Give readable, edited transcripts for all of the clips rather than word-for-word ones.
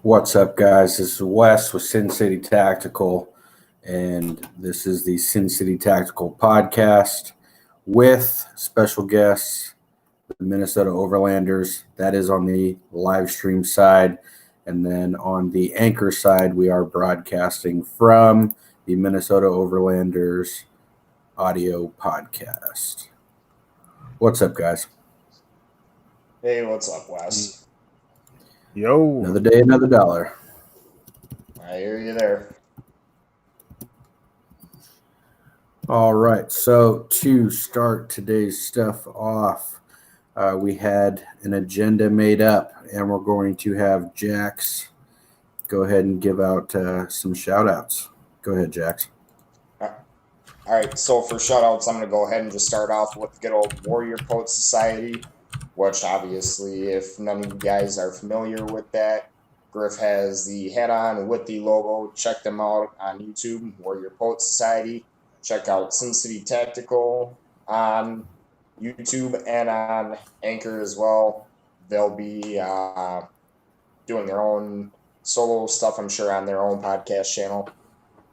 What's up, guys? This is Wes with Sincity Tactical, and this is the Sincity Tactical podcast with special guests, the Minnesota Overlanders. That is on the live stream side. And then on the anchor side, we are broadcasting from the Minnesota Overlanders audio podcast. What's up, guys? Hey, what's up, Wes? Yo. Another day, another dollar. I hear you there. All right, so to start today's stuff off, we had an agenda made up, and we're going to have Jax go ahead and give out some shout-outs. Go ahead, Jax. All right, so for shoutouts, I'm going to go ahead and just start off with the good old Warrior Poet Society, which obviously, if none of you guys are familiar with that, Griff has the hat on with the logo. Check them out on YouTube, Warrior Poet Society. Check out Sincity Tactical on YouTube and on Anchor as well. They'll be doing their own solo stuff, I'm sure, on their own podcast channel.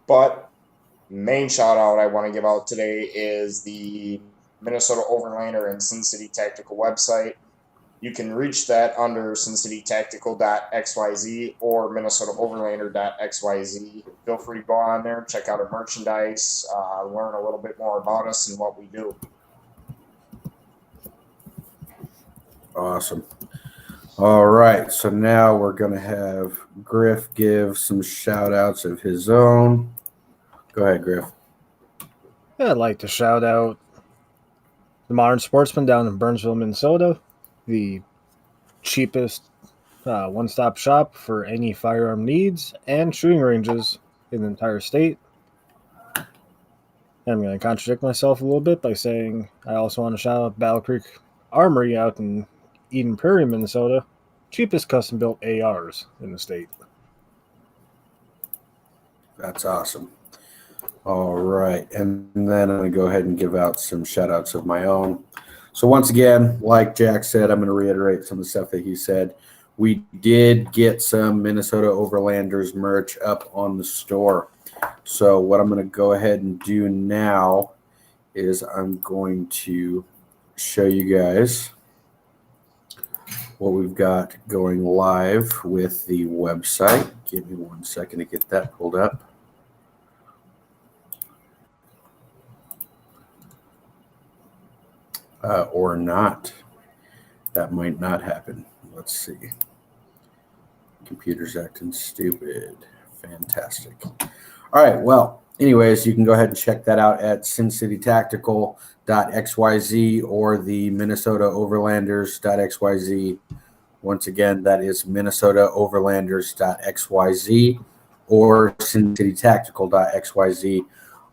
But main shout out I want to give out today is the Minnesota Overlander and Sincity Tactical website. You can reach that under sincitytactical.xyz or minnesotaoverlander.xyz. Feel free to go on there, check out our merchandise, learn a little bit more about us and what we do. Awesome. All right, so now we're going to have Griff give some shout-outs of his own. Go ahead, Griff. Yeah, I'd like to shout out the Modern Sportsman down in Burnsville, Minnesota, the cheapest one-stop shop for any firearm needs and shooting ranges in the entire state. I'm going to contradict myself a little bit by saying I also want to shout out Battle Creek Armory out in Eden Prairie, Minnesota, cheapest custom-built ARs in the state. That's awesome. All right, and then I'm going to go ahead and give out some shout-outs of my own. So once again, like Jack said, I'm going to reiterate some of the stuff that he said. We did get some Minnesota Overlanders merch up on the store. So what I'm going to go ahead and do now is I'm going to show you guys what we've got going live with the website. Give me 1 second to get that pulled up. Or not. That might not happen. Let's see. Computer's acting stupid. Fantastic. All right. Well, anyways, you can go ahead and check that out at sincitytactical.xyz or the minnesotaoverlanders.xyz. Once again, that is minnesotaoverlanders.xyz or sincitytactical.xyz.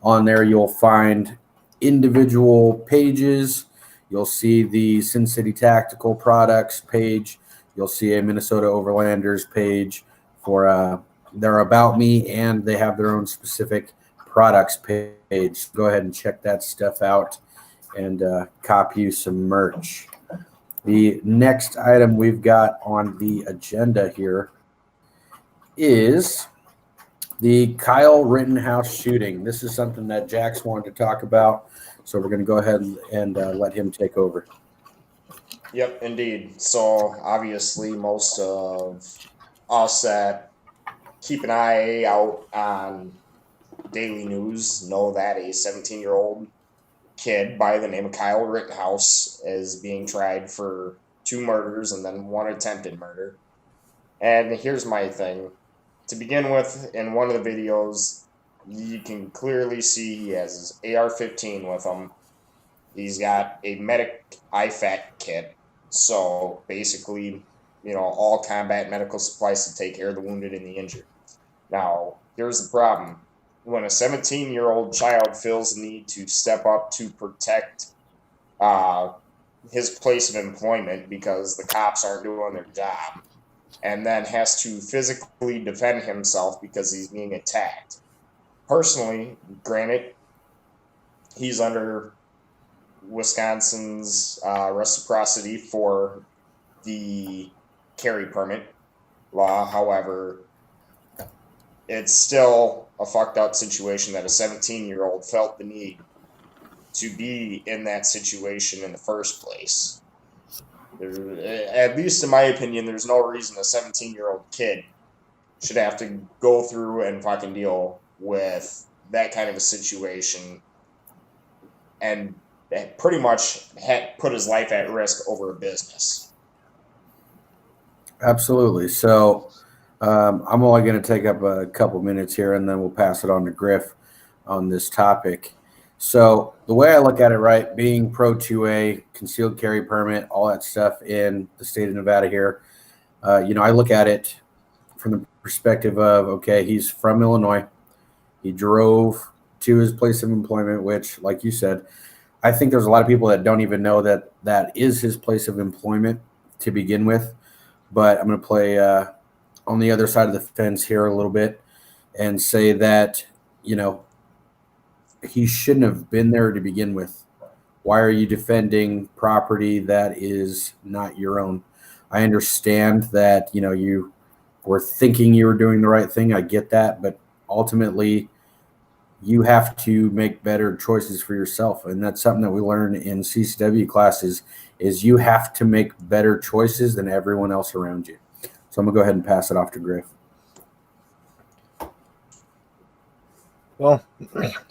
On there, you'll find individual pages. You'll see the Sincity Tactical products page. You'll see a Minnesota Overlanders page for their About Me, and they have their own specific products page. Go ahead and check that stuff out and cop you some merch. The next item we've got on the agenda here is the Kyle Rittenhouse shooting. This is something that Jax wanted to talk about. So we're going to go ahead and let him take over. Yep, indeed. So obviously most of us that keep an eye out on daily news know that a 17-year-old kid by the name of Kyle Rittenhouse is being tried for 2 murders and then 1 attempted murder. And here's my thing. To begin with, in one of the videos, you can clearly see he has his AR-15 with him. He's got a medic IFAK kit. So basically, all combat medical supplies to take care of the wounded and the injured. Now, here's the problem. When a 17-year-old child feels the need to step up to protect his place of employment because the cops aren't doing their job, and then has to physically defend himself because he's being attacked. Personally, granted, he's under Wisconsin's reciprocity for the carry permit. law. However, it's still a fucked up situation that a 17-year-old felt the need to be in that situation in the first place. At least in my opinion, there's no reason a 17-year-old kid should have to go through and fucking deal with that kind of a situation and pretty much put his life at risk over a business. Absolutely. So I'm only going to take up a couple minutes here, and then we'll pass it on to Griff on this topic. So the way I look at it, right, being pro 2A, concealed carry permit, all that stuff in the state of Nevada here, I look at it from the perspective of, okay, he's from Illinois. He drove to his place of employment, which, like you said, I think there's a lot of people that don't even know that that is his place of employment to begin with. But I'm going to play on the other side of the fence here a little bit and say that, he shouldn't have been there to begin with. Why are you defending property that is not your own? I understand that, you were thinking you were doing the right thing. I get that. But ultimately, you have to make better choices for yourself. And that's something that we learn in CCW classes is you have to make better choices than everyone else around you. So I'm going to go ahead and pass it off to Griff. Well,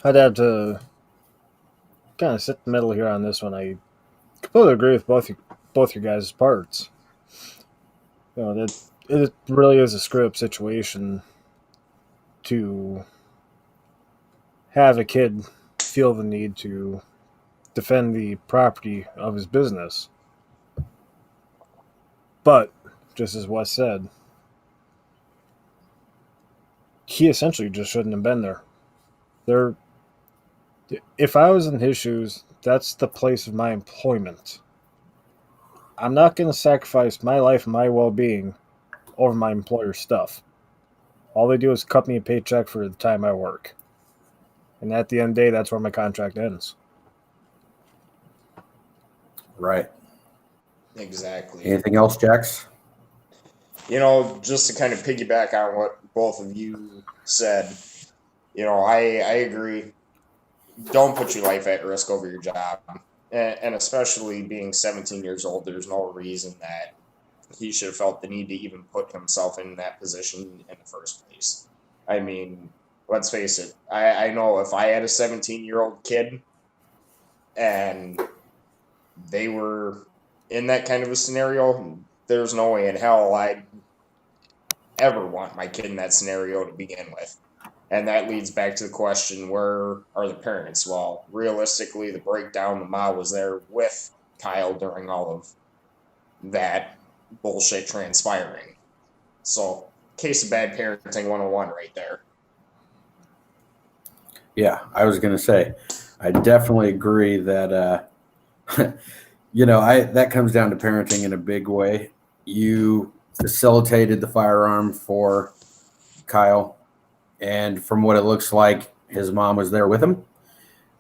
I'd have to kind of sit in the middle here on this one. I completely agree with both your guys' parts. That it really is a screw-up situation to have a kid feel the need to defend the property of his business. But, just as Wes said, he essentially just shouldn't have been there. If I was in his shoes, that's the place of my employment. I'm not going to sacrifice my life and my well-being over my employer's stuff. All they do is cut me a paycheck for the time I work. And at the end of the day, that's where my contract ends. Right. Exactly. Anything else, Jax? Just to kind of piggyback on what both of you said, I agree. Don't put your life at risk over your job. And especially being 17 years old, there's no reason that he should have felt the need to even put himself in that position in the first place. I mean, let's face it. I know if I had a 17-year-old kid and they were in that kind of a scenario, there's no way in hell I'd ever want my kid in that scenario to begin with. And that leads back to the question, where are the parents? Well, realistically, the breakdown, the mom was there with Kyle during all of that bullshit transpiring. So, case of bad parenting 101 right there. Yeah, I was going to say, I definitely agree that, that comes down to parenting in a big way. You facilitated the firearm for Kyle. And from what it looks like, his mom was there with him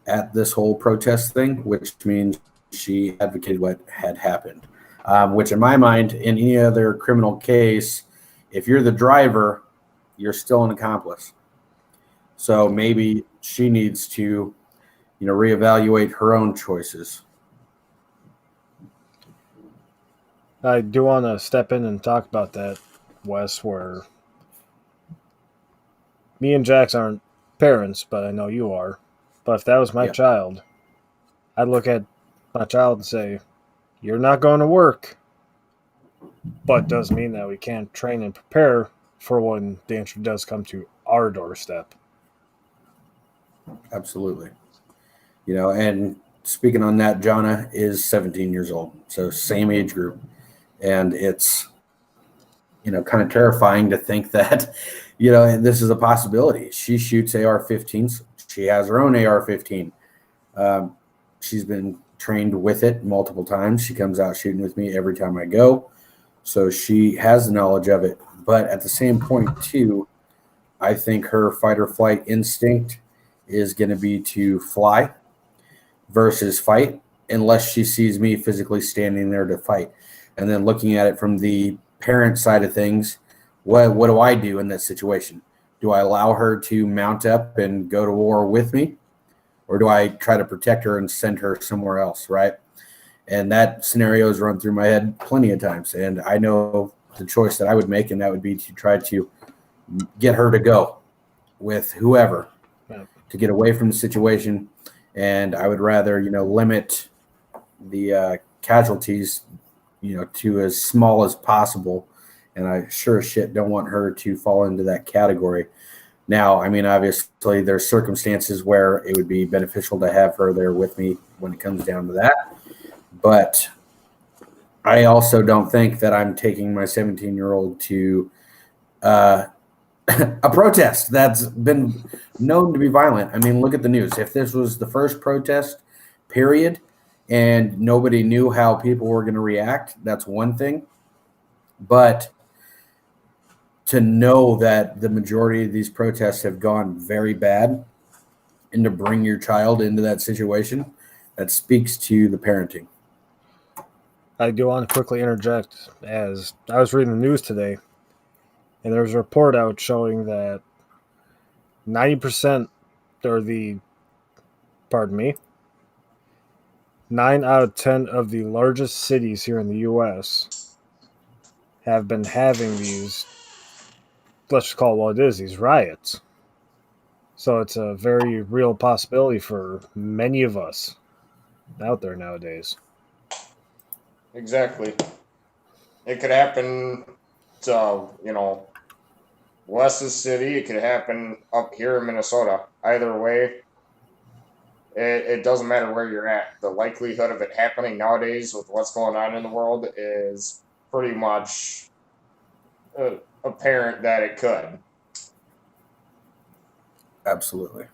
at this whole protest thing, which means she advocated what had happened. Which in my mind, in any other criminal case, if you're the driver, you're still an accomplice. So maybe she needs to, reevaluate her own choices. I do want to step in and talk about that, Wes, where me and Jax aren't parents, but I know you are. But if that was my child, I'd look at my child and say, you're not going to work. But doesn't mean that we can't train and prepare for when danger does come to our doorstep. Absolutely. And speaking on that, Jonna is 17 years old. So same age group. And it's, kind of terrifying to think that, this is a possibility. She shoots AR-15s. She has her own AR-15. She's been trained with it multiple times. She comes out shooting with me every time I go. So she has the knowledge of it. But at the same point, too, I think her fight or flight instinct is going to be to fly versus fight unless she sees me physically standing there to fight. And then looking at it from the parent side of things, What do I do in this situation? Do I allow her to mount up and go to war with me? Or do I try to protect her and send her somewhere else, right? And that scenario has run through my head plenty of times. And I know the choice that I would make, and that would be to try to get her to go with whoever to get away from the situation. And I would rather, limit the casualties, to as small as possible. And I sure as shit don't want her to fall into that category. Now, I mean, obviously there's circumstances where it would be beneficial to have her there with me when it comes down to that. But I also don't think that I'm taking my 17-year-old to a protest that's been known to be violent. I mean, look at the news. If this was the first protest, period, and nobody knew how people were going to react, that's one thing. But to know that the majority of these protests have gone very bad and to bring your child into that situation, that speaks to the parenting. I do want to quickly interject, as I was reading the news today, and there was a report out showing that 90%, or 9 out of 10 of the largest cities here in the U.S. have been having these, let's just call it what it is, these riots. So it's a very real possibility for many of us out there nowadays. Exactly. It could happen to, West's City. It could happen up here in Minnesota. Either way, it doesn't matter where you're at. The likelihood of it happening nowadays with what's going on in the world is pretty much apparent that it could. Absolutely.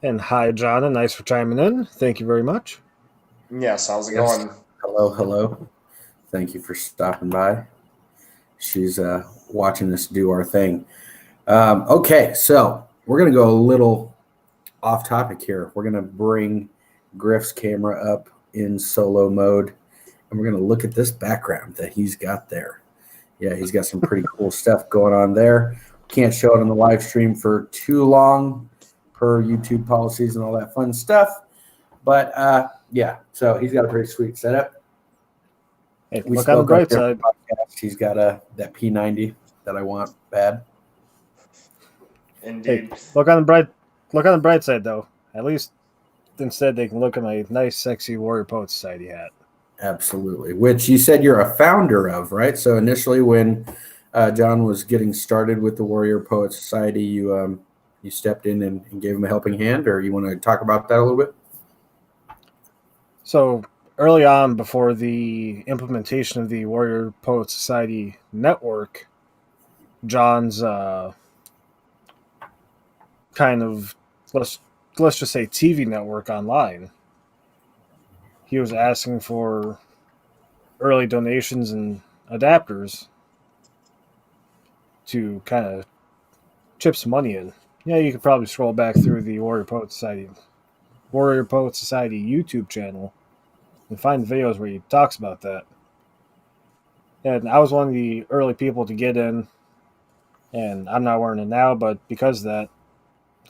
And hi, John, and nice for chiming in. Thank you very much. Yes, how's it going? Hello. Thank you for stopping by. She's watching us do our thing. Okay, so we're going to go a little off topic here. We're going to bring Griff's camera up in solo mode, and we're going to look at this background that he's got there. Yeah, he's got some pretty cool stuff going on there. Can't show it on the live stream for too long per YouTube policies and all that fun stuff. But, yeah, so he's got a pretty sweet setup. Hey, look on the bright side. He's got that P90 that I want bad. Indeed. Hey, look on the bright side, though. At least instead they can look at my nice, sexy Warrior Poet Society hat. Absolutely. Which you said you're a founder of, right? So initially when John was getting started with the Warrior Poet Society, you stepped in and gave him a helping hand, or you want to talk about that a little bit? So early on, before the implementation of the Warrior Poet Society network, John's kind of, let's just say, TV network online, he was asking for early donations and adapters to kind of chip some money in. Yeah, you could probably scroll back through the Warrior Poet Society YouTube channel and find videos where he talks about that. And I was one of the early people to get in, and I'm not wearing it now, but because of that,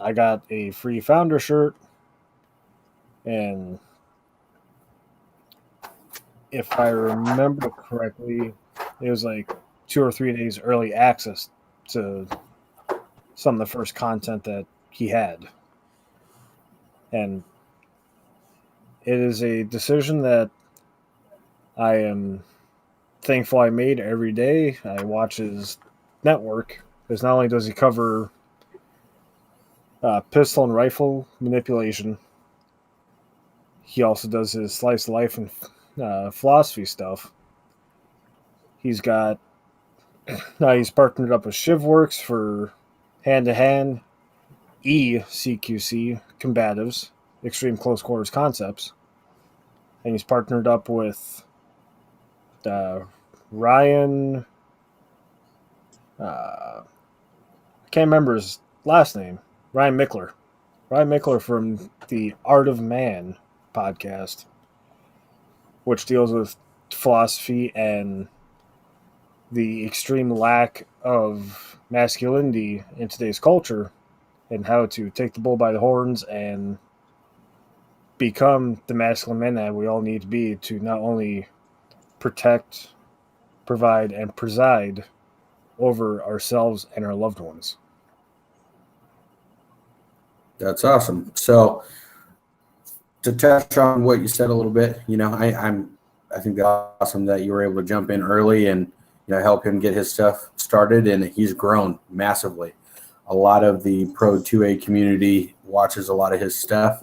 I got a free founder shirt, and if I remember correctly, it was like 2 or 3 days early access to some of the first content that he had. And it is a decision that I am thankful I made every day. I watch his network, because not only does he cover pistol and rifle manipulation, he also does his slice of life and philosophy stuff. He's got he's partnered up with ShivWorks for hand-to-hand ECQC combatives, extreme close quarters concepts, and he's partnered up with Ryan. I can't remember his last name. Ryan Mickler. Ryan Mickler from the Art of Man podcast, which deals with philosophy and the extreme lack of masculinity in today's culture and how to take the bull by the horns and become the masculine men that we all need to be to not only protect, provide, and preside over ourselves and our loved ones. That's awesome. So to touch on what you said a little bit, I think that's awesome that you were able to jump in early and help him get his stuff started, and he's grown massively. A lot of the Pro 2A community watches a lot of his stuff,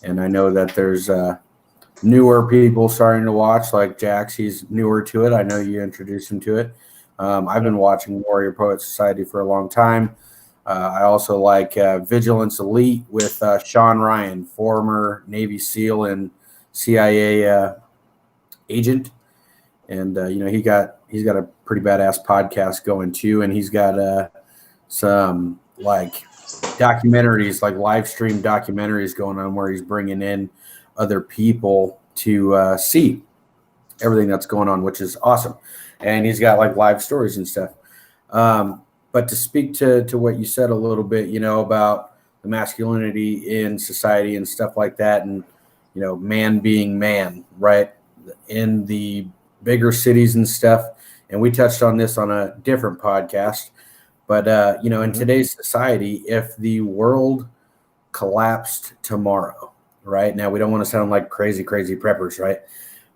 and I know that there's newer people starting to watch, like Jax. He's newer to it. I know you introduced him to it. I've been watching Warrior Poet Society for a long time. I also like Vigilance Elite with Sean Ryan, former Navy SEAL and CIA agent, and he's got a pretty badass podcast going too, and he's got some like documentaries, like live stream documentaries going on where he's bringing in other people to see everything that's going on, which is awesome. And he's got like live stories and stuff. But to speak to what you said a little bit, about the masculinity in society and stuff like that, and man being man, right, in the bigger cities and stuff. And we touched on this on a different podcast. But, in today's society, if the world collapsed tomorrow, right? Now, we don't want to sound like crazy preppers, right?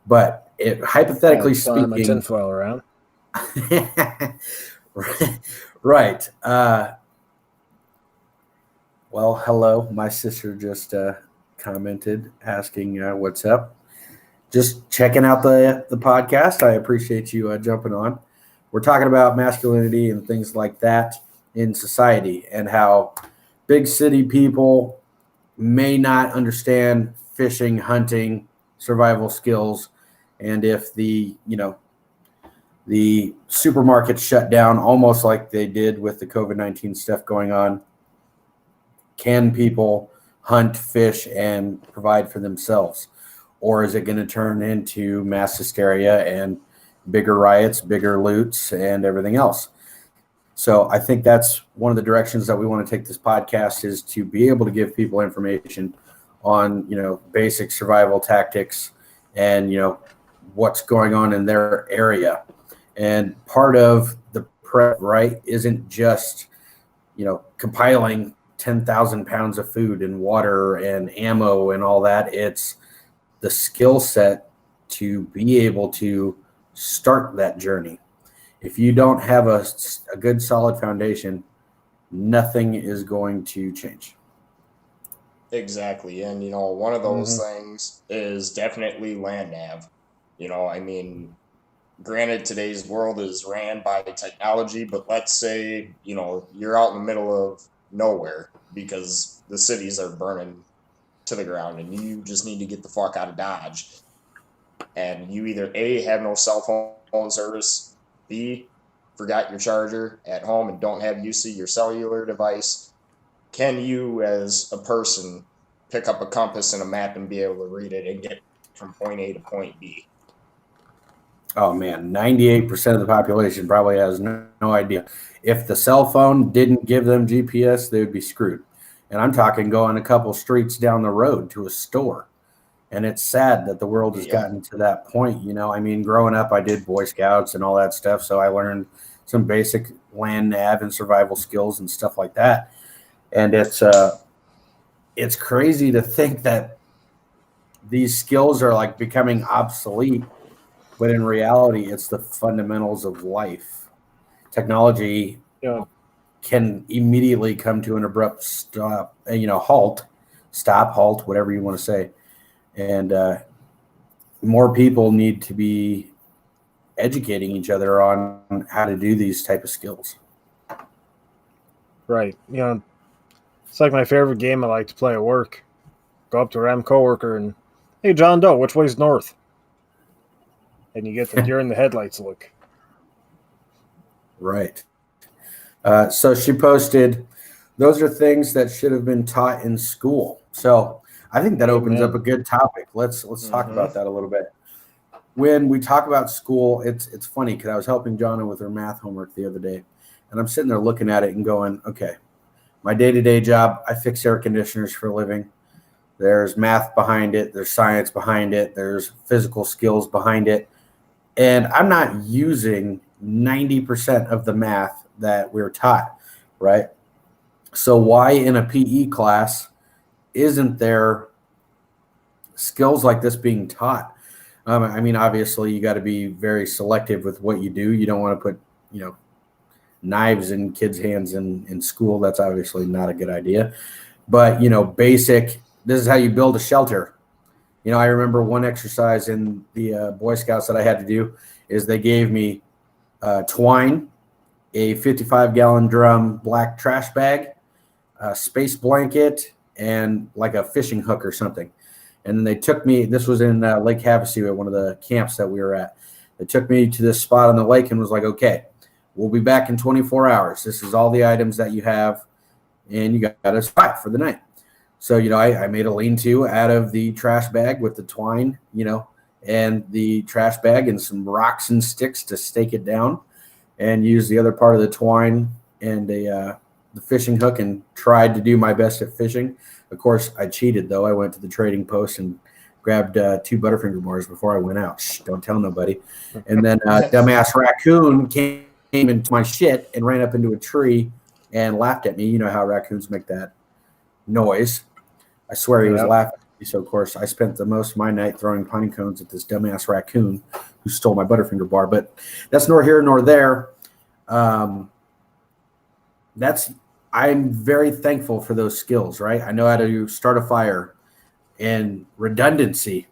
But hypothetically speaking, my tinfoil around. Right. Well, hello. My sister just commented asking what's up. Just checking out the podcast. I appreciate you jumping on. We're talking about masculinity and things like that in society, and how big city people may not understand fishing, hunting, survival skills. And if the supermarkets shut down, almost like they did with the COVID-19 stuff going on, can people hunt, fish, and provide for themselves? Or is it going to turn into mass hysteria and bigger riots, bigger loots, and everything else? So I think that's one of the directions that we want to take this podcast, is to be able to give people information on, basic survival tactics and, what's going on in their area. And part of the prep, right, isn't just, compiling 10,000 pounds of food and water and ammo and all that. It's the skill set to be able to start that journey. If you don't have a good solid foundation, nothing is going to change. Exactly. And, one of those things is definitely land nav. Granted, today's world is ran by technology, but let's say, you're out in the middle of nowhere because the cities are burning to the ground and you just need to get the fuck out of Dodge. And you either A, have no cell phone service, B, forgot your charger at home and don't have use of your cellular device. Can you, as a person, pick up a compass and a map and be able to read it and get from point A to point B? Oh, man, 98% of the population probably has no idea. If the cell phone didn't give them GPS, they would be screwed. And I'm talking going a couple streets down the road to a store. And it's sad that the world has gotten to that point. Growing up, I did Boy Scouts and all that stuff. So I learned some basic land nav and survival skills and stuff like that. And it's crazy to think that these skills are like becoming obsolete, but in reality, it's the fundamentals of life. Technology can immediately come to an abrupt stop, halt, whatever you want to say. And more people need to be educating each other on how to do these type of skills. Right. It's like my favorite game I like to play at work. Go up to a random coworker and, hey, John Doe, which way's north? And you get the deer in the headlights look. Right. So she posted, those are things that should have been taught in school. So I think that opens up a good topic. Let's talk about that a little bit. when we talk about school, it's funny because I was helping Jonna with her math homework the other day, and I'm sitting there looking at it and going, okay, my day-to-day job, I fix air conditioners for a living. There's math behind it. There's science behind it. There's physical skills behind it. And I'm not using 90% of the math that we're taught, right? So why in a PE class isn't there skills like this being taught? I mean, obviously, you got to be very selective with what you do. You don't want to put, knives in kids' hands in school. That's obviously not a good idea. But, basic, this is how you build a shelter. I remember one exercise in the Boy Scouts that I had to do is they gave me twine, a 55-gallon drum black trash bag, a space blanket, and like a fishing hook or something. And then they took me, this was in Lake Havasu at one of the camps that we were at. They took me to this spot on the lake and was like, okay, we'll be back in 24 hours. This is all the items that you have, and you got to survive for the night. So, I made a lean-to out of the trash bag with the twine, and the trash bag and some rocks and sticks to stake it down, and use the other part of the twine and the fishing hook and tried to do my best at fishing. Of course, I cheated, though. I went to the trading post and grabbed 2 Butterfinger bars before I went out. Shh, don't tell nobody. And then dumbass raccoon came into my shit and ran up into a tree and laughed at me. You know how raccoons make that noise. I swear he was laughing at me. So, of course, I spent the most of my night throwing pine cones at this dumbass raccoon who stole my Butterfinger bar. But that's nor here nor there. I'm very thankful for those skills, right? I know how to start a fire and redundancy,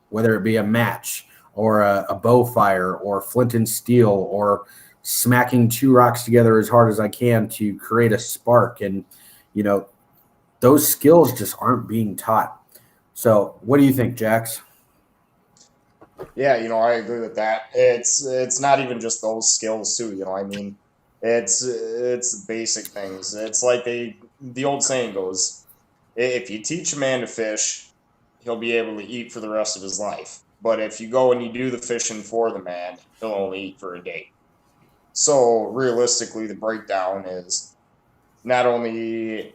whether it be a match or a bow fire or flint and steel or smacking 2 rocks together as hard as I can to create a spark. And, those skills just aren't being taught. So what do you think, Jax? Yeah, I agree with that. It's not even just those skills too, I mean, it's basic things. It's like the old saying goes, if you teach a man to fish, he'll be able to eat for the rest of his life. But if you go and you do the fishing for the man, he'll only eat for a day. So realistically, the breakdown is not only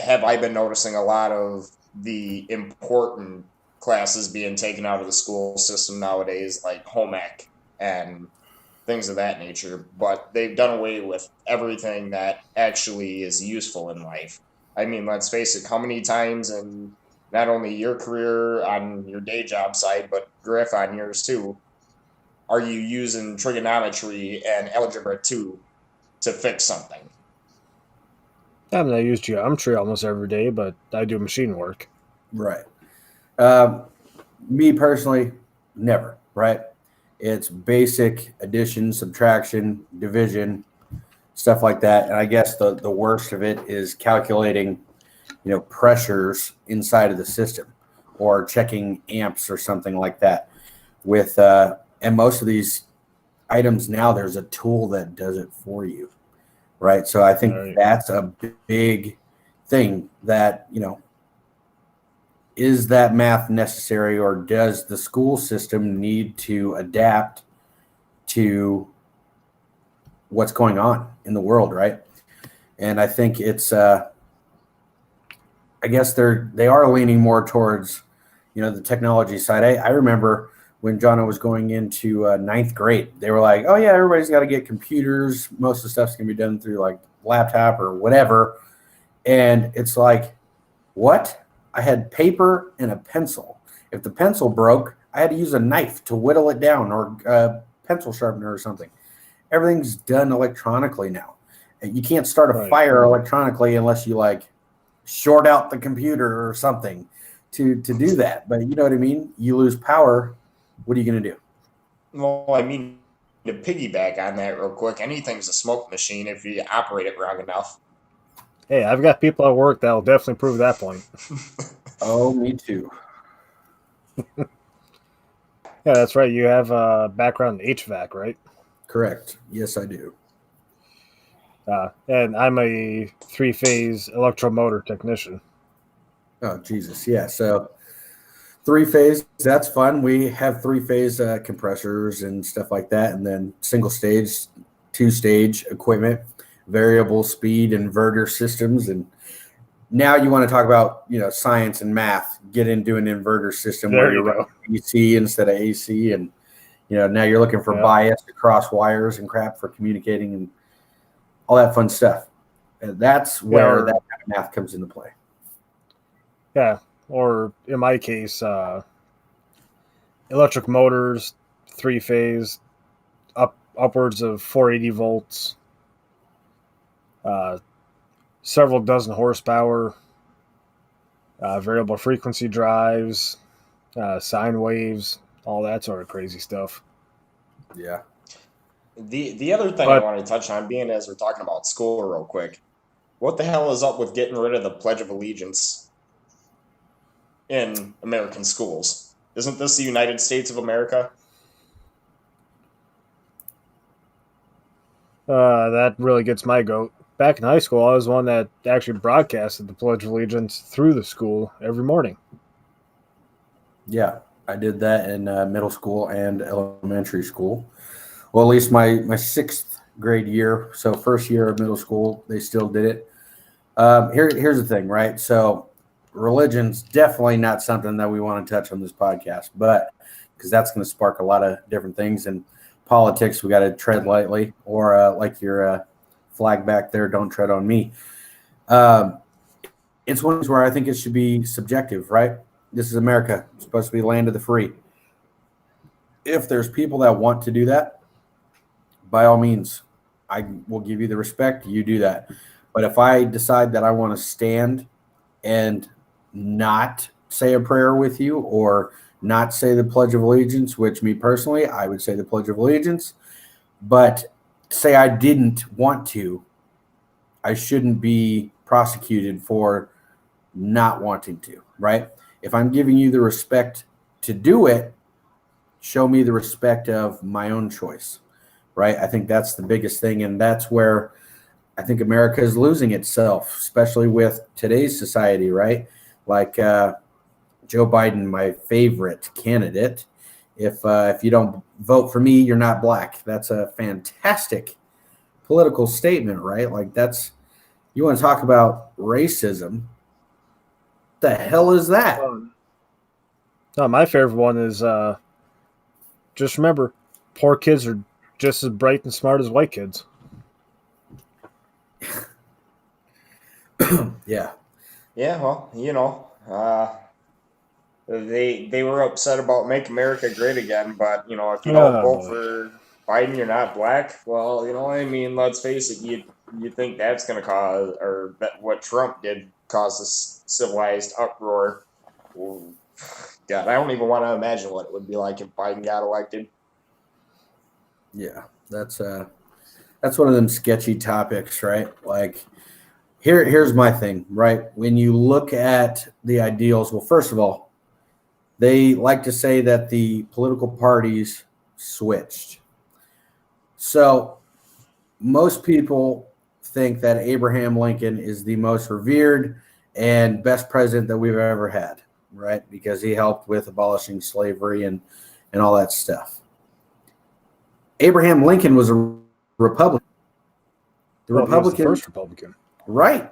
have I been noticing a lot of the important classes being taken out of the school system nowadays, like home ec and things of that nature, but they've done away with everything that actually is useful in life. I mean, let's face it, how many times in not only your career on your day job side, but Griff on yours too, are you using trigonometry and algebra 2 to fix something? I mean, I use geometry almost every day, but I do machine work. Right. Me personally, never, right? It's basic addition, subtraction, division, stuff like that. And I guess the worst of it is calculating, pressures inside of the system or checking amps or something like that. And most of these items now, there's a tool that does it for you, right? So I think that's a big thing that, is that math necessary, or does the school system need to adapt to what's going on in the world, right? And I think it's, I guess they are leaning more towards, the technology side. I remember when Jono was going into ninth grade, they were like, oh yeah, everybody's got to get computers. Most of the stuff's going to be done through like laptop or whatever. And it's like, what? I had paper and a pencil. If the pencil broke, I had to use a knife to whittle it down, or a pencil sharpener or something. Everything's done electronically now. You can't start a fire electronically unless you like short out the computer or something to do that. But you know what I mean? You lose power. What are you going to do? Well, I mean, to piggyback on that real quick, anything's a smoke machine if you operate it wrong enough. Hey, I've got people at work that'll definitely prove that point. Oh, me too. Yeah, that's right. You have a background in HVAC, right? Correct. Yes, I do. And I'm a 3-phase electromotor technician. Oh, Jesus. Yeah. So Three-phase, that's fun. We have three-phase compressors and stuff like that, and then single-stage, two-stage equipment, variable speed inverter systems, and now you want to talk about science and math. Get into an inverter system There where you you're running go. DC instead of AC, and now you're looking for bias across wires and crap for communicating and all that fun stuff. And that's where that kind of math comes into play. Yeah, or in my case, electric motors, three-phase, upwards of 480 volts, several dozen horsepower, variable frequency drives, sine waves, all that sort of crazy stuff. Yeah. The other thing I want to touch on, being as we're talking about school real quick, what the hell is up with getting rid of the Pledge of Allegiance in American schools? Isn't this the United States of America? That really gets my goat. Back in high school, I was one that actually broadcasted the Pledge of Allegiance through the school every morning. Yeah, I did that in middle school and elementary school. Well, at least my sixth grade year. So first year of middle school, they still did it. Here's the thing, right? So religion's definitely not something that we want to touch on this podcast, but because that's going to spark a lot of different things. And politics, we got to tread lightly, or like your flag back there, don't tread on me. It's one of those where I think it should be subjective, right? This is America. It's supposed to be land of the free. If there's people that want to do that, by all means, I will give you the respect. You do that. But if I decide that I want to stand and not say a prayer with you or not say the Pledge of Allegiance, which me personally, I would say the Pledge of Allegiance, but say I didn't want to, I shouldn't be prosecuted for not wanting to, right? If I'm giving you the respect to do it, show me the respect of my own choice, right? I think that's the biggest thing, and that's where I think America is losing itself, especially with today's society, right? Like Joe Biden, my favorite candidate. If you don't vote for me, you're not black. That's a fantastic political statement, right? Like you want to talk about racism. What the hell is that? No, my favorite one is just remember, poor kids are just as bright and smart as white kids. Yeah. Yeah, well, they were upset about Make America Great Again, but if you don't vote for Biden, you're not black. Well, I mean, let's face it, you think that's going to cause, or that what Trump did cause a civilized uproar. Well, God, I don't even want to imagine what it would be like if Biden got elected. Yeah, that's one of them sketchy topics, right? Like here's my thing, right? When you look at the ideals, well, first of all, they like to say that the political parties switched. So most people think that Abraham Lincoln is the most revered and best president that we've ever had, right? Because he helped with abolishing slavery and all that stuff. Abraham Lincoln was a Republican. He was the first Republican. Right.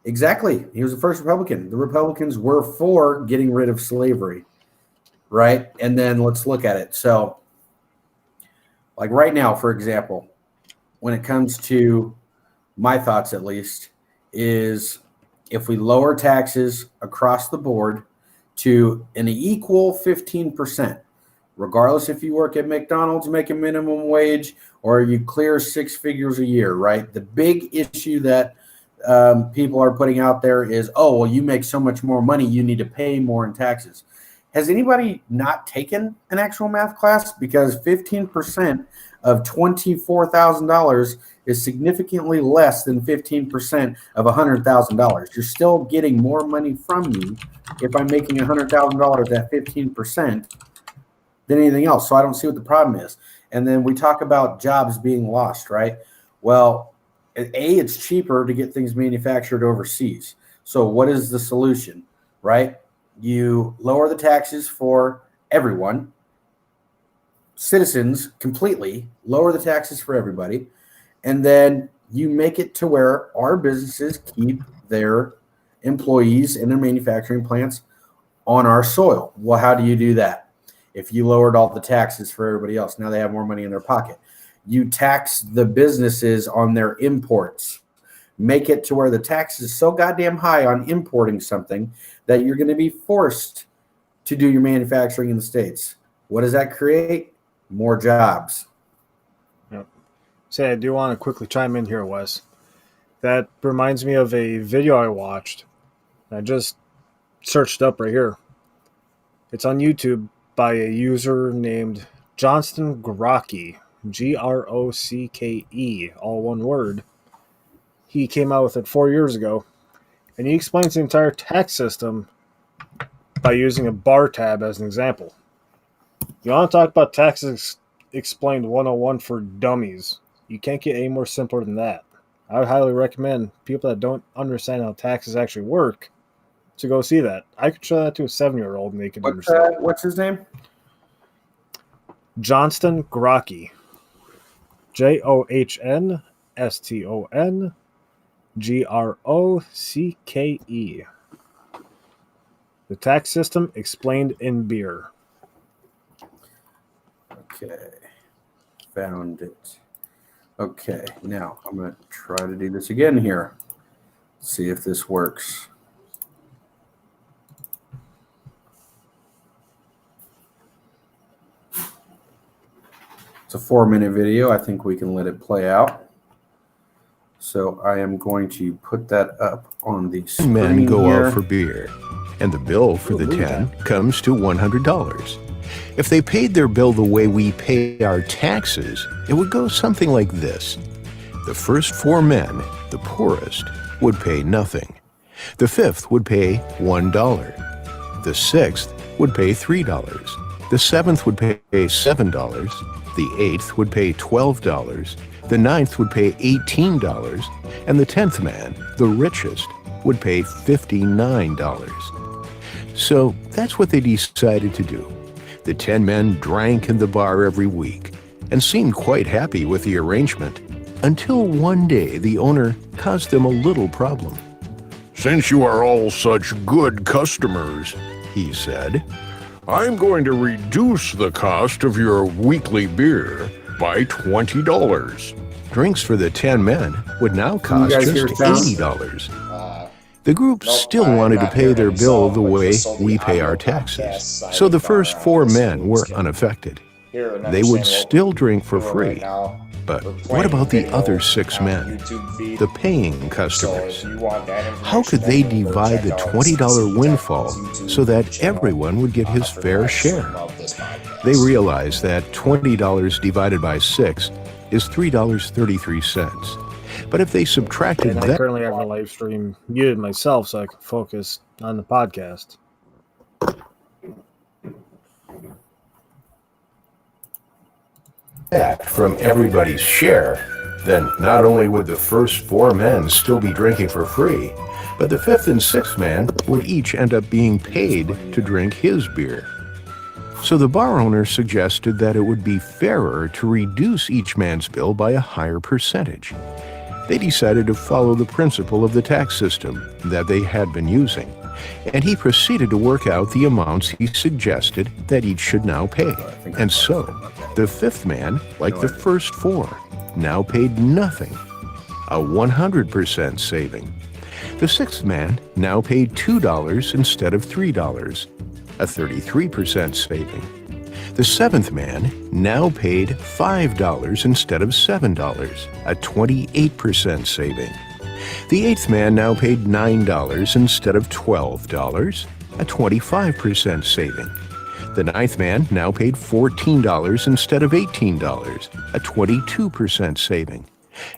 Exactly. He was the first Republican. The Republicans were for getting rid of slavery, right? And then let's look at it. So, like right now, for example, when it comes to my thoughts, at least, is if we lower taxes across the board to an equal 15%, regardless if you work at McDonald's, make a minimum wage, or you clear six figures a year, right? The big issue that people are putting out there is, oh, well, you make so much more money, you need to pay more in taxes. Has anybody not taken an actual math class? Because 15% of $24,000 is significantly less than 15% of $100,000. You're still getting more money from me if I'm making $100,000 at 15% than anything else. So I don't see what the problem is. And then we talk about jobs being lost, right? Well, it's cheaper to get things manufactured overseas. So what is the solution, right? you lower the taxes for everyone, citizens completely, lower the taxes for everybody, and then you make it to where our businesses keep their employees in their manufacturing plants on our soil. Well, how do you do that? If you lowered all the taxes for everybody else, now they have more money in their pocket. You tax the businesses on their imports. Make it to where the tax is so goddamn high on importing something that you're going to be forced to do your manufacturing in the States. What does that create? More jobs. Yep. Say, I do want to quickly chime in here, Wes. That reminds me of a video I watched. I just searched up right here. It's on YouTube by a user named Johnston Grocke, Grocke, all one word. He came out with it 4 years ago, and he explains the entire tax system by using a bar tab as an example. You want to talk about taxes explained 101 for dummies? You can't get any more simpler than that. I would highly recommend people that don't understand how taxes actually work to go see that. I could show that to a 7-year-old and they could understand. What's his name? Johnston Grocke. JOHNSTON GROCKE. The tax system explained in beer. Okay. Found it. Okay. Now I'm going to try to do this again here. See if this works. It's a 4-minute video. I think we can let it play out. So I am going to put that up on the screen. Men go here. out for beer, and the bill for the 10 comes to $100. If they paid their bill the way we pay our taxes, it would go something like this. The first 4 men, the poorest, would pay nothing. The 5th would pay $1. The 6th would pay $3. The 7th would pay $7. The 8th would pay $12. The 9th would pay $18. And the 10th man, the richest, would pay $59. So that's what they decided to do. The 10 men drank in the bar every week and seemed quite happy with the arrangement until one day the owner caused them a little problem. "Since you are all such good customers," He said, "I'm going to reduce the cost of your weekly beer by $20. drinks for the 10 men would now cost guys just hear sounds? $80. The group still wanted to pay their bill the way we pay our taxes, so the first 4 men were unaffected. They would still drink for free. But what about the other 6 men, the paying customers? How could they divide the $20 windfall so that everyone would get his fair share? They realized that $20 divided by 6 is $3.33. But if they subtracted And I that, currently have a live stream muted myself so I can focus on the podcast. from everybody's share, then not only would the first 4 men still be drinking for free, but the 5th and 6th man would each end up being paid to drink his beer. So the bar owner suggested that it would be fairer to reduce each man's bill by a higher percentage. They decided to follow the principle of the tax system that they had been using, and he proceeded to work out the amounts he suggested that each should now pay. And so, the 5th man, like the first 4, now paid nothing, a 100% saving. The 6th man now paid $2 instead of $3, a 33% saving. The 7th man now paid $5 instead of $7, a 28% saving. The 8th man now paid $9 instead of $12, a 25% saving. The 9th man now paid $14 instead of $18, a 22% saving.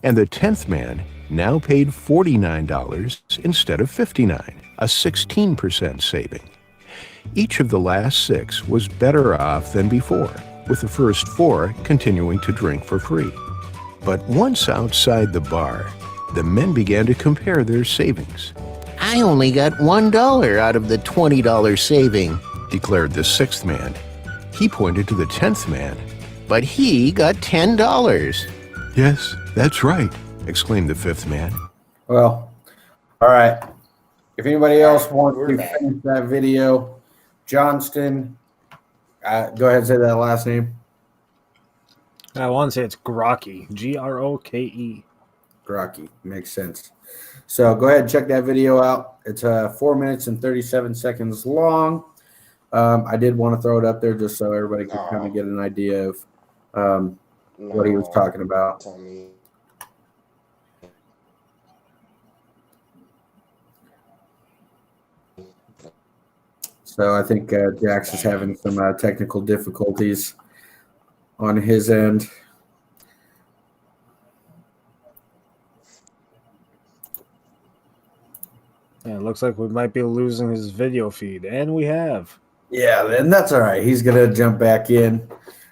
And the 10th man now paid $49 instead of $59, a 16% saving. Each of the last 6 was better off than before, with the first 4 continuing to drink for free. But once outside the bar, the men began to compare their savings. I only got $1 out of the $20 saving, declared the sixth man. He pointed to the 10th man, but he got $10. Yes, that's right, exclaimed the fifth man. Well, all right. If anybody else wants we're to back. finish that video, Johnston, go ahead and say that last name. I want to say it's Grokke, Groke. Rocky. Makes sense. So go ahead and check that video out. It's 4 minutes and 37 seconds long. I did want to throw it up there just so everybody could kind of get an idea of what he was talking about. Tell me. So I think Jax is having some technical difficulties on his end. Yeah, it looks like we might be losing his video feed, and we have. Yeah, and that's all right. He's going to jump back in.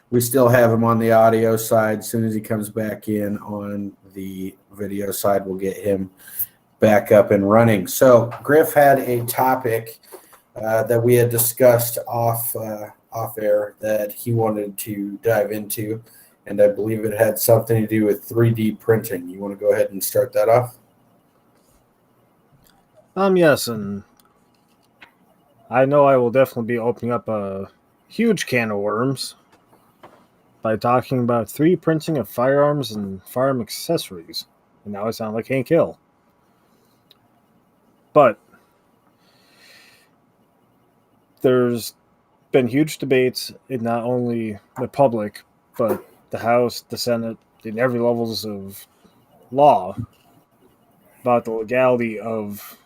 We still have him on the audio side. As soon as he comes back in on the video side, we'll get him back up and running. So Griff had a topic that we had discussed off air that he wanted to dive into, and I believe it had something to do with 3D printing. You want to go ahead and start that off? Yes, and I know I will definitely be opening up a huge can of worms by talking about 3D printing of firearms and firearm accessories. And now I sound like Hank Hill. But there's been huge debates in not only the public, but the House, the Senate, in every levels of law about the legality of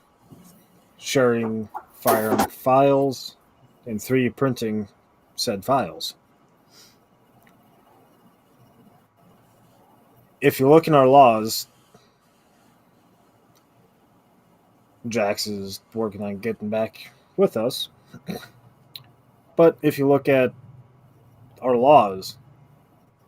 sharing firearm files and 3D printing said files. If you look in our laws, Jax is working on getting back with us. But if you look at our laws,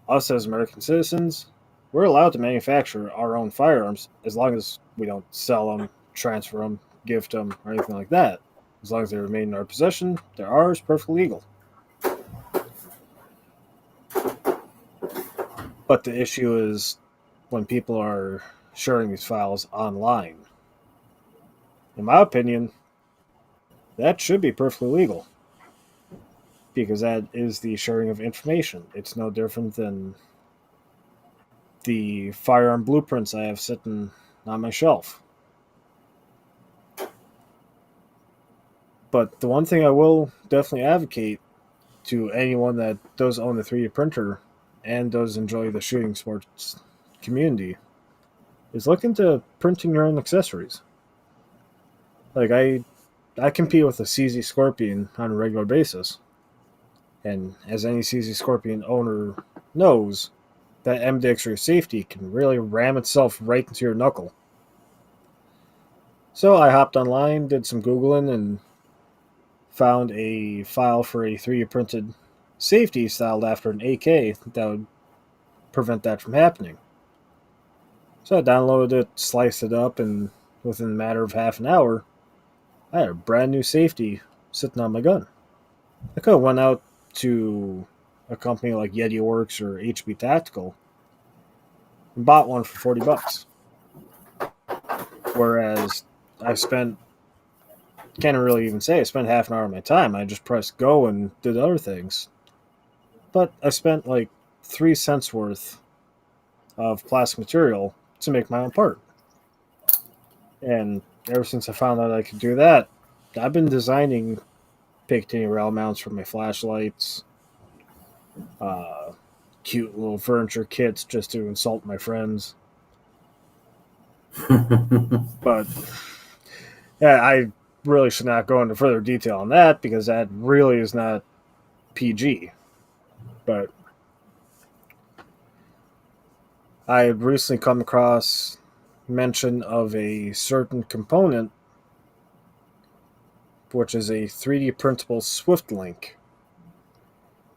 us as American citizens, we're allowed to manufacture our own firearms as long as we don't sell them, transfer them, gift them, or anything like that. As long as they remain in our possession, they're ours, perfectly legal. But the issue is when people are sharing these files online. In my opinion, that should be perfectly legal, because that is the sharing of information. It's no different than the firearm blueprints I have sitting on my shelf. But the one thing I will definitely advocate to anyone that does own a 3D printer and does enjoy the shooting sports community is look into printing your own accessories. Like I compete with a CZ Scorpion on a regular basis. And as any CZ Scorpion owner knows, that ambidextrous safety can really ram itself right into your knuckle. So I hopped online, did some Googling, and found a file for a 3D printed safety styled after an AK that would prevent that from happening. So I downloaded it, sliced it up, and within a matter of half an hour, I had a brand new safety sitting on my gun. I could have went out to a company like Yeti Works or HB Tactical and bought one for $40. Whereas I spent, can't really even say I spent half an hour of my time. I just pressed go and did other things. But I spent like 3 cents worth of plastic material to make my own part. And ever since I found out I could do that, I've been designing Picatinny rail mounts for my flashlights, cute little furniture kits just to insult my friends. But yeah, I really should not go into further detail on that because that really is not PG. But I had recently come across mention of a certain component, which is a 3D printable Swift link.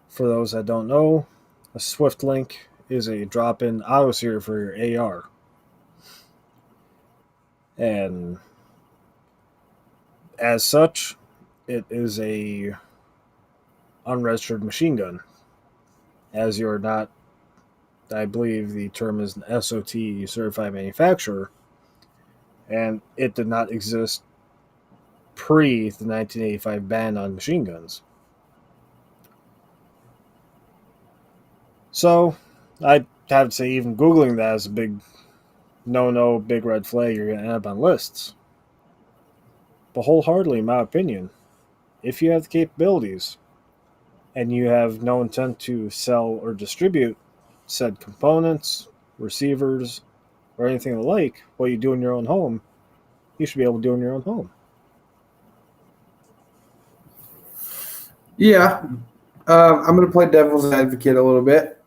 For those that don't know, a Swift link is a drop-in auto-sear for your AR. And As such, it is a unregistered machine gun, as you're not, I believe the term is an SOT certified manufacturer, and it did not exist pre the 1985 ban on machine guns. So, I'd have to say even Googling that is a big no-no, big red flag. You're going to end up on lists. But wholeheartedly, in my opinion, if you have the capabilities and you have no intent to sell or distribute said components, receivers, or anything of the like, what you do in your own home, you should be able to do in your own home. Yeah. I'm going to play devil's advocate a little bit.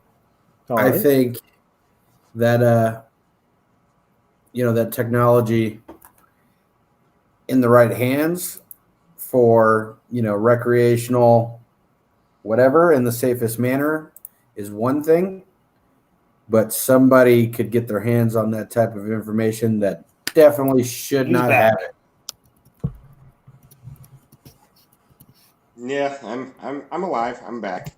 All I right. think that, that technology in the right hands for, recreational whatever in the safest manner is one thing, but somebody could get their hands on that type of information that definitely should He's not back. have it. Yeah, I'm alive. I'm back.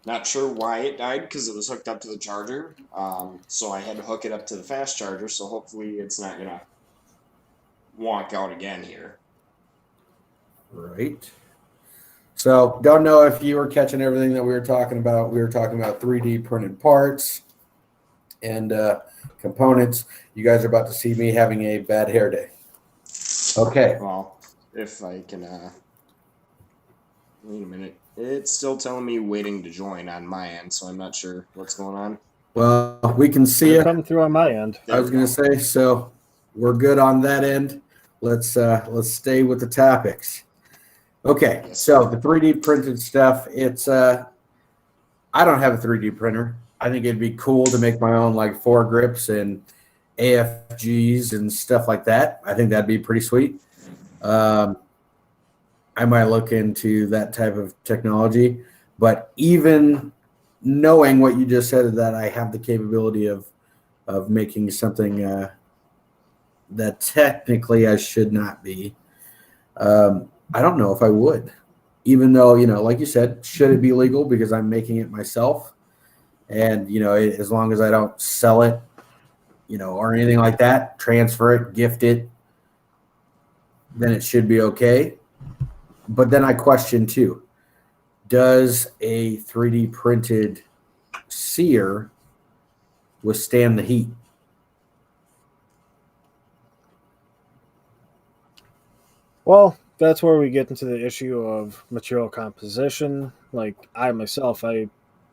Not sure why it died because it was hooked up to the charger. So I had to hook it up to the fast charger. So hopefully it's not gonna wonk out again here. Right. So don't know if you were catching everything that we were talking about. We were talking about 3D printed parts and components. You guys are about to see me having a bad hair day. Okay. Well, if I can, wait a minute. It's still telling me waiting to join on my end, so I'm not sure what's going on. Well, we can see You're you. coming through on my end. I was going to say, so we're good on that end. Let's stay with the topics. Okay, Yes. so the 3D printed stuff, it's I don't have a 3D printer. I think it'd be cool to make my own like foregrips and AFGs and stuff like that. I think that'd be pretty sweet. I might look into that type of technology, but even knowing what you just said, that I have the capability of making something that technically I should not be. I don't know if I would, even though, like you said, should it be legal because I'm making it myself? And, as long as I don't sell it, or anything like that, transfer it, gift it, then it should be okay. But then I question too, does a 3D printed sear withstand the heat? Well, that's where we get into the issue of material composition. Like I myself, I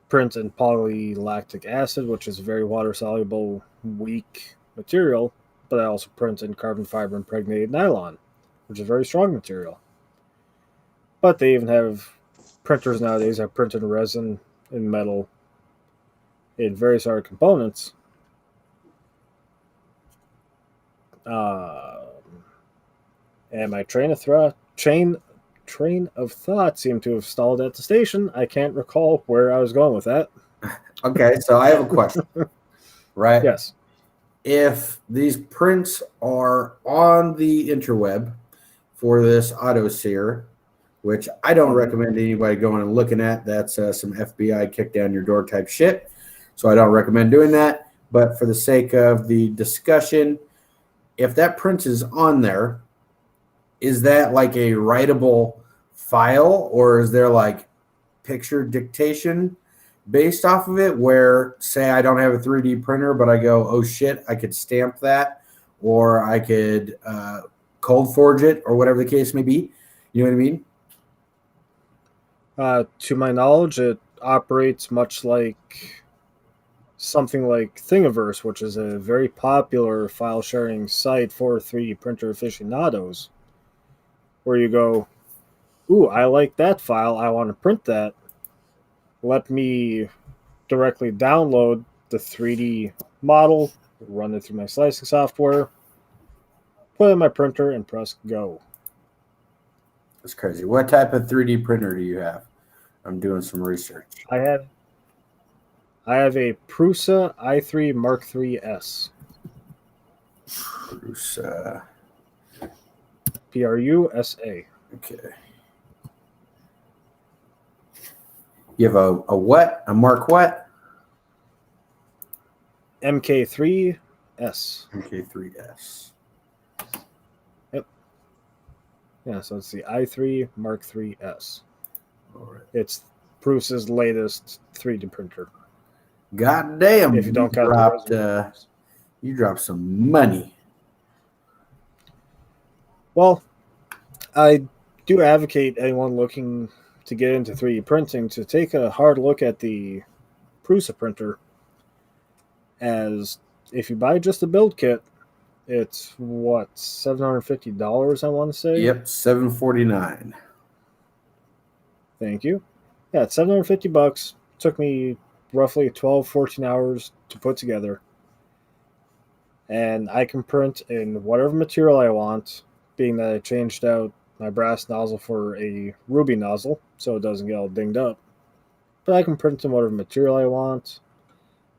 print in polylactic acid, which is a very water soluble, weak material, but I also print in carbon fiber impregnated nylon, which is a very strong material. But they even have printers nowadays that print in resin, in metal, in various other components. And my train of thought seemed to have stalled at the station. I can't recall where I was going with that. Okay, so I have a question. Right? Yes. If these prints are on the interweb for this auto sear, which I don't recommend anybody going and looking at, that's some FBI kick down your door type shit. So I don't recommend doing that. But for the sake of the discussion, if that print is on there, is that like a writable file, or is there like picture dictation based off of it where, say, I don't have a 3D printer, but I go, oh shit, I could stamp that, or I could cold forge it, or whatever the case may be. You know what I mean? To my knowledge, it operates much like something like Thingiverse, which is a very popular file sharing site for 3D printer aficionados, where you go, ooh, I like that file, I want to print that. Let me directly download the 3D model, run it through my slicing software, put it in my printer, and press go. That's crazy. What type of 3D printer do you have? I'm doing some research. I have a Prusa i3 Mark III S. Prusa. Prusa. Okay. You have a what? A Mark what? MK3S. MK3S. Yeah, so it's the i3 Mark IIIS. All right. It's Prusa's latest 3D printer. God damn! If you don't count the resin. You dropped some money. Well, I do advocate anyone looking to get into 3D printing to take a hard look at the Prusa printer, as if you buy just a build kit, it's what, $750, I want to say? Yep, $749. Thank you. Yeah, it's $750. Took me roughly 12, 14 hours to put together. And I can print in whatever material I want, being that I changed out my brass nozzle for a ruby nozzle so it doesn't get all dinged up. But I can print in whatever material I want.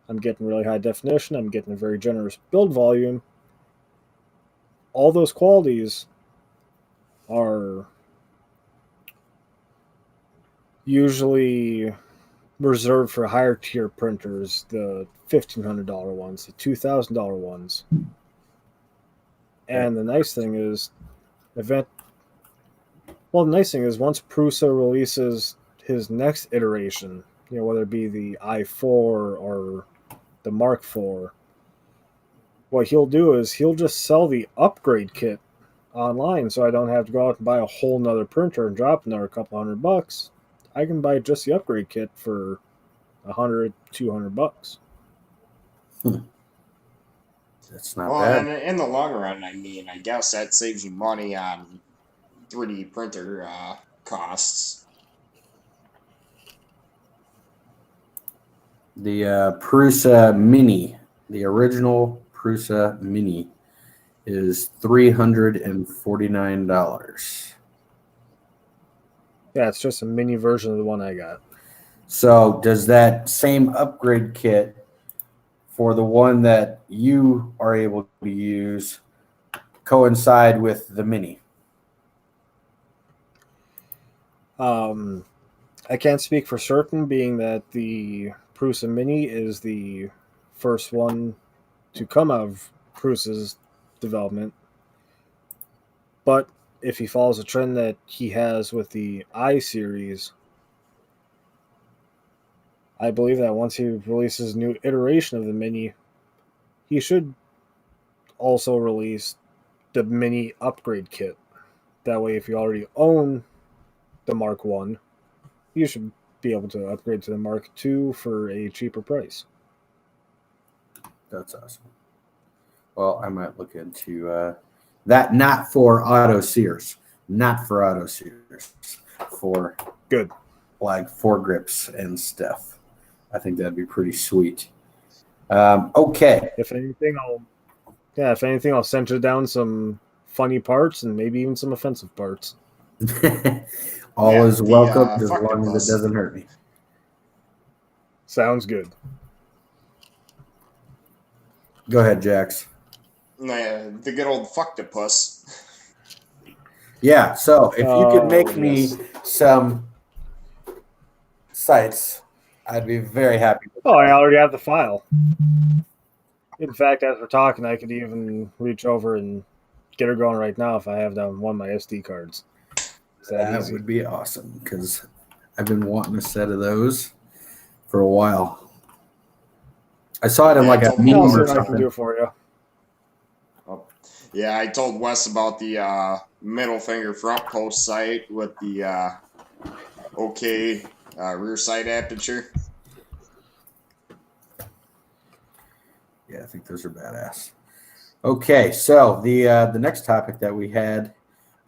I'm getting really high definition. I'm getting a very generous build volume. All those qualities are usually reserved for higher tier printers, the $1,500 ones, the $2,000 ones. And the nice thing is, the nice thing is once Prusa releases his next iteration, whether it be the i4 or the Mark IV, what he'll do is he'll just sell the upgrade kit online, so I don't have to go out and buy a whole nother printer and drop another couple $100. I can buy just the upgrade kit for $100, $200. That's not Well, bad. and in the long run, I mean, I guess that saves you money on 3D printer costs. The Prusa Mini, the original Prusa Mini, is $349. Yeah, it's just a mini version of the one I got. So does that same upgrade kit for the one that you are able to use coincide with the Mini? I can't speak for certain, being that the Prusa Mini is the first one to come out of Prusa's development. But if he follows a trend that he has with the I series, I believe that once he releases a new iteration of the Mini, he should also release the Mini upgrade kit. That way, if you already own the Mark I, you should be able to upgrade to the Mark II for a cheaper price. That's awesome. Well, I might look into that, not for auto sears, for Good. like foregrips and stuff. I think that'd be pretty sweet. Okay. If anything, I'll send you down some funny parts and maybe even some offensive parts. All is welcome as fuck long the as bus. it doesn't hurt me. Sounds good. Go ahead, Jax. The good old fucktopus. Yeah, so if you could make yes. me some sites, I'd be very happy. Oh, I already have the file. In fact, as we're talking, I could even reach over and get her going right now if I have down one of my SD cards. That would be awesome, because I've been wanting a set of those for a while. I saw it in like a I'll meme I'll see or what I can something. do for you. Yeah, I told Wes about the middle finger front post sight with the rear sight aperture. Yeah, I think those are badass. Okay, so the next topic that we had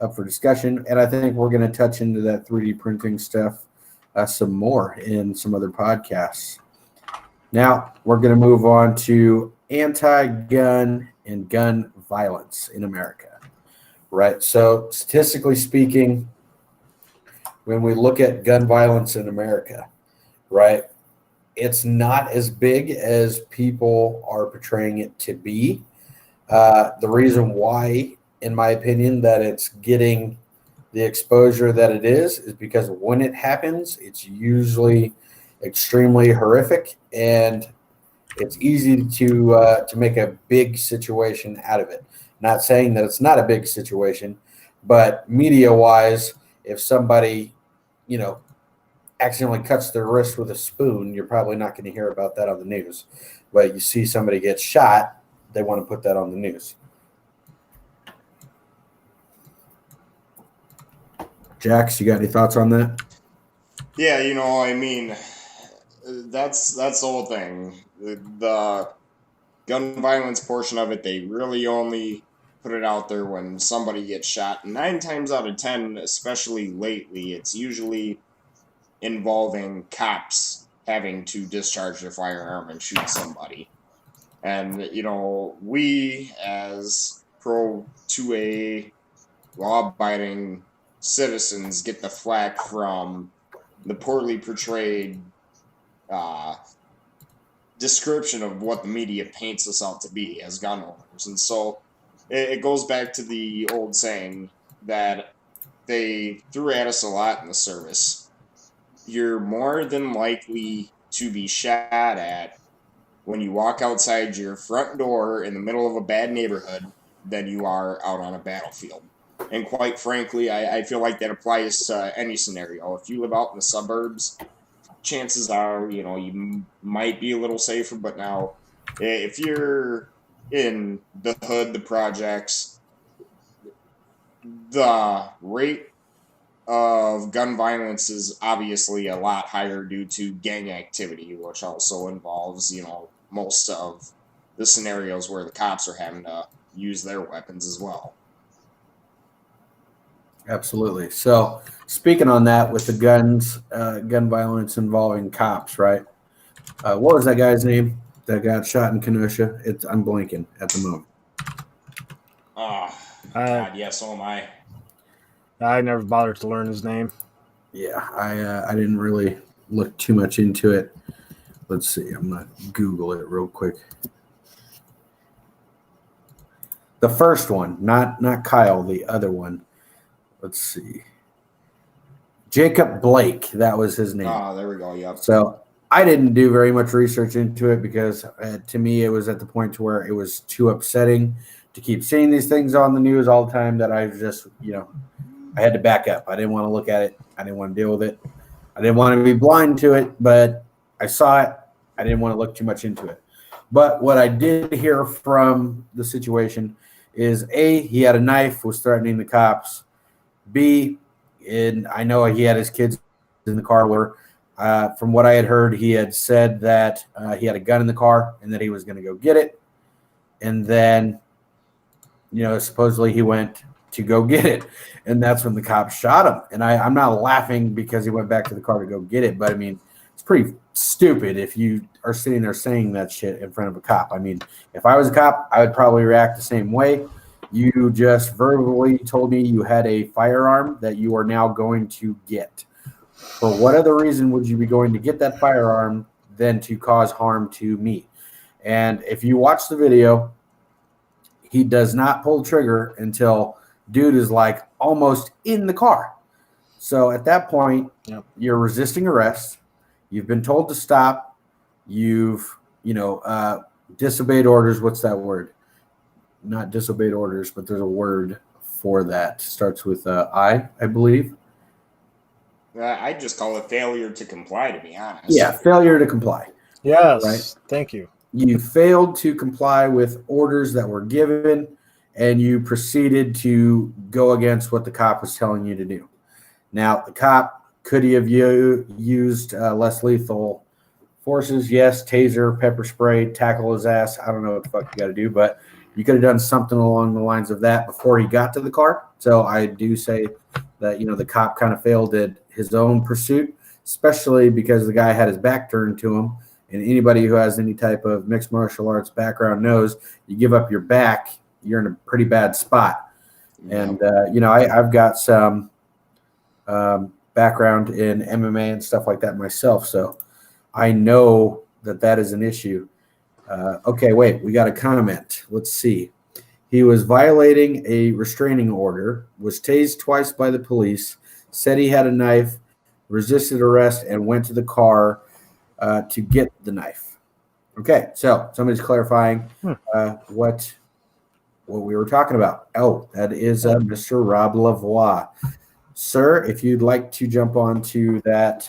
up for discussion, and I think we're going to touch into that 3D printing stuff some more in some other podcasts. Now, we're going to move on to anti-gun and gun violence in America, right? So statistically speaking, when we look at gun violence in America, right, it's not as big as people are portraying it to be. The reason why, in my opinion, that it's getting the exposure that it is because when it happens, it's usually extremely horrific, and it's easy to make a big situation out of it. Not saying that it's not a big situation, but media-wise, if somebody, accidentally cuts their wrist with a spoon, you're probably not going to hear about that on the news. But you see somebody get shot, they want to put that on the news. Jax, you got any thoughts on that? Yeah, that's the whole thing. The gun violence portion of it, they really only put it out there when somebody gets shot. 9 times out of 10, especially lately, it's usually involving cops having to discharge their firearm and shoot somebody. And, we as pro 2A law-abiding citizens get the flack from the poorly portrayed description of what the media paints us out to be as gun owners. And so it goes back to the old saying that they threw at us a lot in the service. You're more than likely to be shot at when you walk outside your front door in the middle of a bad neighborhood than you are out on a battlefield. And quite frankly, I feel like that applies to any scenario. If you live out in the suburbs, chances are, you might be a little safer. But now, if you're in the hood, the projects, the rate of gun violence is obviously a lot higher due to gang activity, which also involves, most of the scenarios where the cops are having to use their weapons as well. Absolutely. So speaking on that with the gun violence involving cops, right? What was that guy's name that got shot in Kenosha? I'm blanking at the moment. Oh, God, yeah, so am I. I never bothered to learn his name. Yeah, I didn't really look too much into it. Let's see. I'm going to Google it real quick. The first one, not Kyle, the other one. Let's see. Jacob Blake, that was his name. Oh, there we go, yep. So I didn't do very much research into it because to me it was at the point to where it was too upsetting to keep seeing these things on the news all the time that I just, I had to back up. I didn't want to look at it. I didn't want to deal with it. I didn't want to be blind to it, but I saw it. I didn't want to look too much into it. But what I did hear from the situation is A, he had a knife, was threatening the cops. B, and I know he had his kids in the car where, from what I had heard, he had said that he had a gun in the car and that he was going to go get it. And then, supposedly he went to go get it. And that's when the cops shot him. And I'm not laughing because he went back to the car to go get it. But, I mean, it's pretty stupid if you are sitting there saying that shit in front of a cop. I mean, if I was a cop, I would probably react the same way. You just verbally told me you had a firearm that you are now going to get. For what other reason would you be going to get that firearm than to cause harm to me? And if you watch the video, he does not pull the trigger until dude is like almost in the car. So at that point, You're resisting arrest. You've been told to stop. You've, disobeyed orders. What's that word? Not disobeyed orders, but there's a word for that. Starts with I believe. I just call it failure to comply, to be honest. Yeah, failure to comply. Yes, right? Thank you. You failed to comply with orders that were given, and you proceeded to go against what the cop was telling you to do. Now, the cop, could he have used less lethal forces? Yes, taser, pepper spray, tackle his ass. I don't know what the fuck you got to do, but you could have done something along the lines of that before he got to the car. So I do say that, the cop kind of failed at his own pursuit, especially because the guy had his back turned to him. And anybody who has any type of mixed martial arts background knows you give up your back, you're in a pretty bad spot. And, I've got some background in MMA and stuff like that myself. So I know that is an issue. Okay, wait, we got a comment. Let's see. He was violating a restraining order, was tased twice by the police, said he had a knife, resisted arrest, and went to the car to get the knife. Okay, so somebody's clarifying what we were talking about. Oh, that is Mr. Rob Lavoie. Sir, if you'd like to jump onto that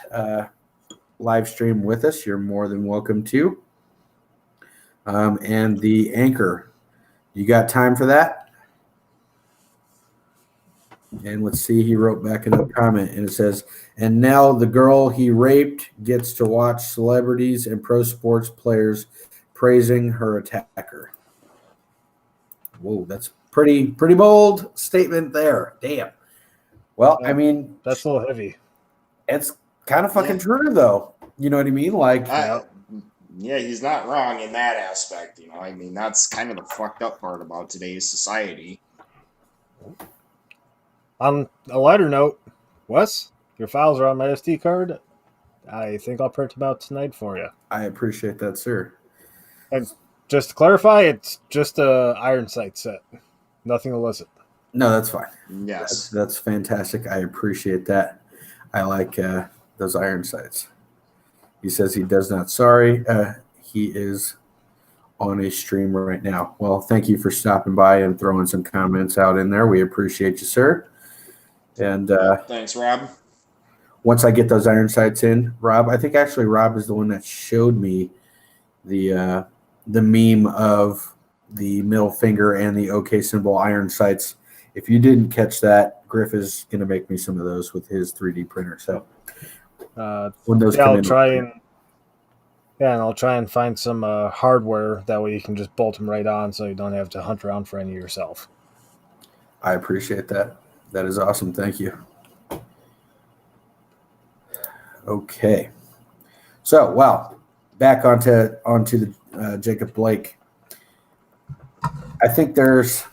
live stream with us, you're more than welcome to. And the anchor, you got time for that? And let's see, he wrote back in a comment, and it says, and now the girl he raped gets to watch celebrities and pro sports players praising her attacker. Whoa, that's pretty bold statement there. Damn. Well, I mean, That's a little heavy. it's kind of fucking true, though. You know what I mean? Like, yeah, he's not wrong in that aspect. I mean, that's kind of the fucked up part about today's society. On a lighter note, Wes, your files are on my SD card. I think I'll print them out tonight for you. I appreciate that, sir. And just to clarify, it's just a iron sight set. Nothing illicit. No, that's fine. Yes. That's fantastic. I appreciate that. I like those iron sights. He says he does not. Sorry. He is on a stream right now. Well, thank you for stopping by and throwing some comments out in there. We appreciate you, sir. And thanks, Rob. Once I get those iron sights in, Rob, I think actually Rob is the one that showed me the meme of the middle finger and the OK symbol iron sights. If you didn't catch that, Griff is going to make me some of those with his 3D printer. So when those come in, I'll try and find some hardware. That way you can just bolt them right on, so you don't have to hunt around for any yourself. I appreciate that. That is awesome. Thank you. Okay. So, well, back onto the Jacob Blake. I think there's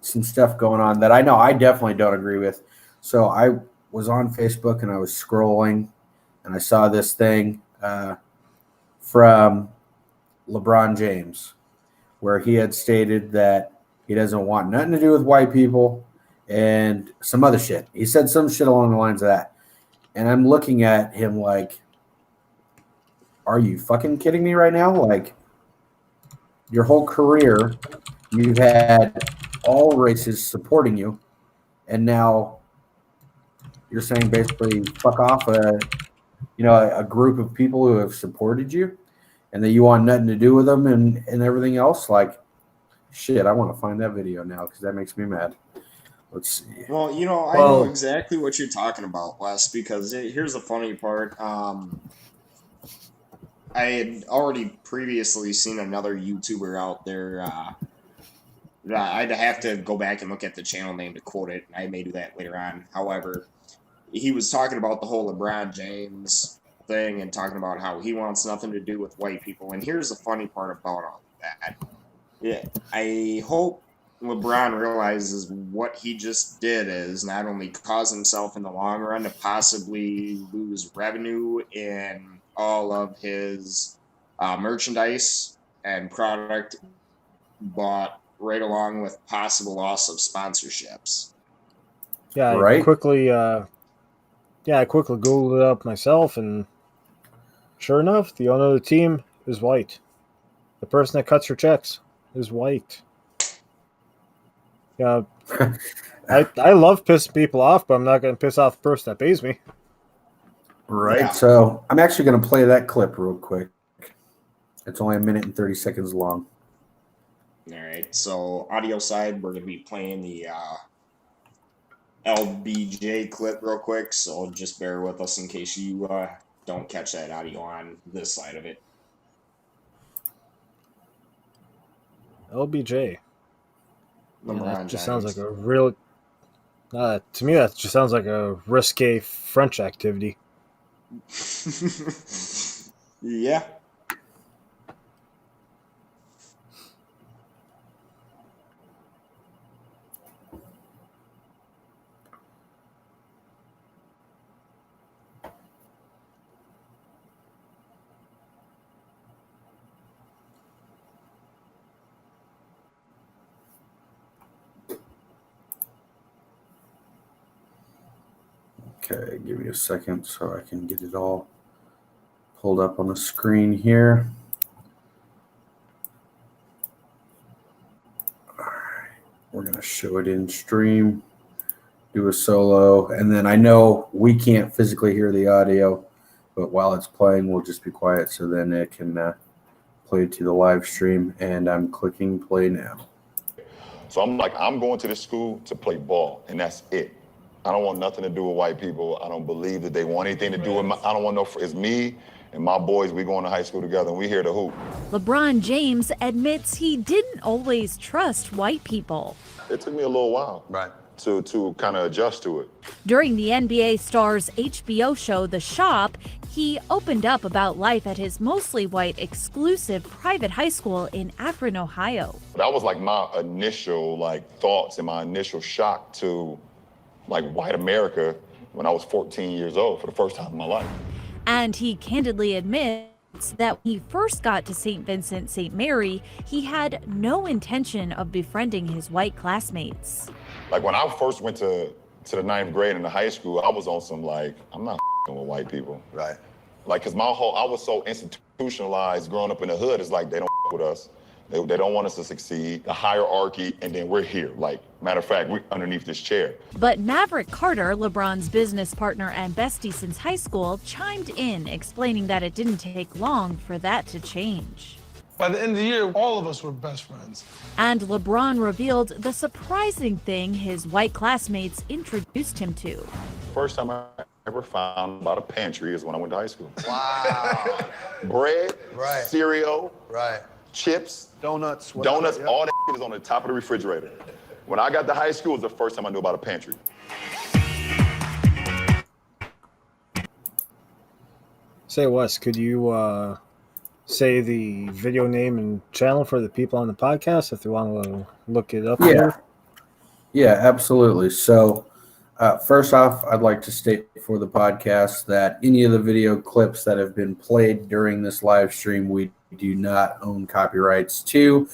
some stuff going on that I know I definitely don't agree with. So I was on Facebook and I was scrolling and I saw this thing from LeBron James where he had stated that he doesn't want nothing to do with white people and some other shit. He said some shit along the lines of that. And I'm looking at him like, are you fucking kidding me right now? Like, your whole career, you've had all races supporting you, and now you're saying basically fuck off a group of people who have supported you, and that you want nothing to do with them and everything else. Like, shit, I want to find that video now because that makes me mad. Let's see. Well, I know exactly what you're talking about, Wes, because here's the funny part. I had already previously seen another YouTuber out there. I'd have to go back and look at the channel name to quote it. I may do that later on. However, he was talking about the whole LeBron James thing and talking about how he wants nothing to do with white people. And here's the funny part about all of that. Yeah, I hope LeBron realizes what he just did is not only cause himself in the long run to possibly lose revenue in all of his merchandise and product, but right along with possible loss of sponsorships. Yeah, right? I quickly Googled it up myself, and sure enough, the owner of the team is white. The person that cuts your checks is white. Yeah, I love pissing people off, but I'm not going to piss off the person that pays me. Right. Yeah. So I'm actually going to play that clip real quick. It's only 1 minute and 30 seconds long. All right. So audio side, we're going to be playing the LBJ clip real quick. So just bear with us in case you don't catch that audio on this side of it. LBJ. LeBron That James. just sounds like a real. To me, that just sounds like a risque French activity. Yeah. Okay, give me a second so I can get it all pulled up on the screen here. All right, we're going to show it in stream, do a solo, and then I know we can't physically hear the audio, but while it's playing, we'll just be quiet so then it can play to the live stream, and I'm clicking play now. So I'm like, I'm going to this school to play ball, and that's it. I don't want nothing to do with white people. I don't believe that they want anything to do with I don't want no, it's me and my boys, we going to high school together, and we here to hoop. LeBron James admits he didn't always trust white people. It took me a little while to kind of adjust to it. During the NBA star's HBO show, The Shop, he opened up about life at his mostly white exclusive private high school in Akron, Ohio. That was like my initial thoughts and my initial shock to white America when I was 14 years old for the first time in my life. And he candidly admits that when he first got to St. Vincent St. Mary, he had no intention of befriending his white classmates. When I first went to the ninth grade in the high school, I was on some I'm not with white people. Right. Cause I was so institutionalized growing up in the hood, it's they don't with us. They don't want us to succeed, the hierarchy, and then we're here. Matter of fact, we're underneath this chair. But Maverick Carter, LeBron's business partner and bestie since high school, chimed in, explaining that it didn't take long for that to change. By the end of the year, all of us were best friends. And LeBron revealed the surprising thing his white classmates introduced him to. First time I ever found about a pantry is when I went to high school. Wow. Bread, Right. cereal, Right. chips, Donuts. all that is on the top of the refrigerator. When I got to high school, it was the first time I knew about a pantry. Say, Wes, could you say the video name and channel for the people on the podcast if they want to look it up? Yeah, absolutely. So first off, I'd like to state for the podcast that any of the video clips that have been played during this live stream, we do not own copyrights to.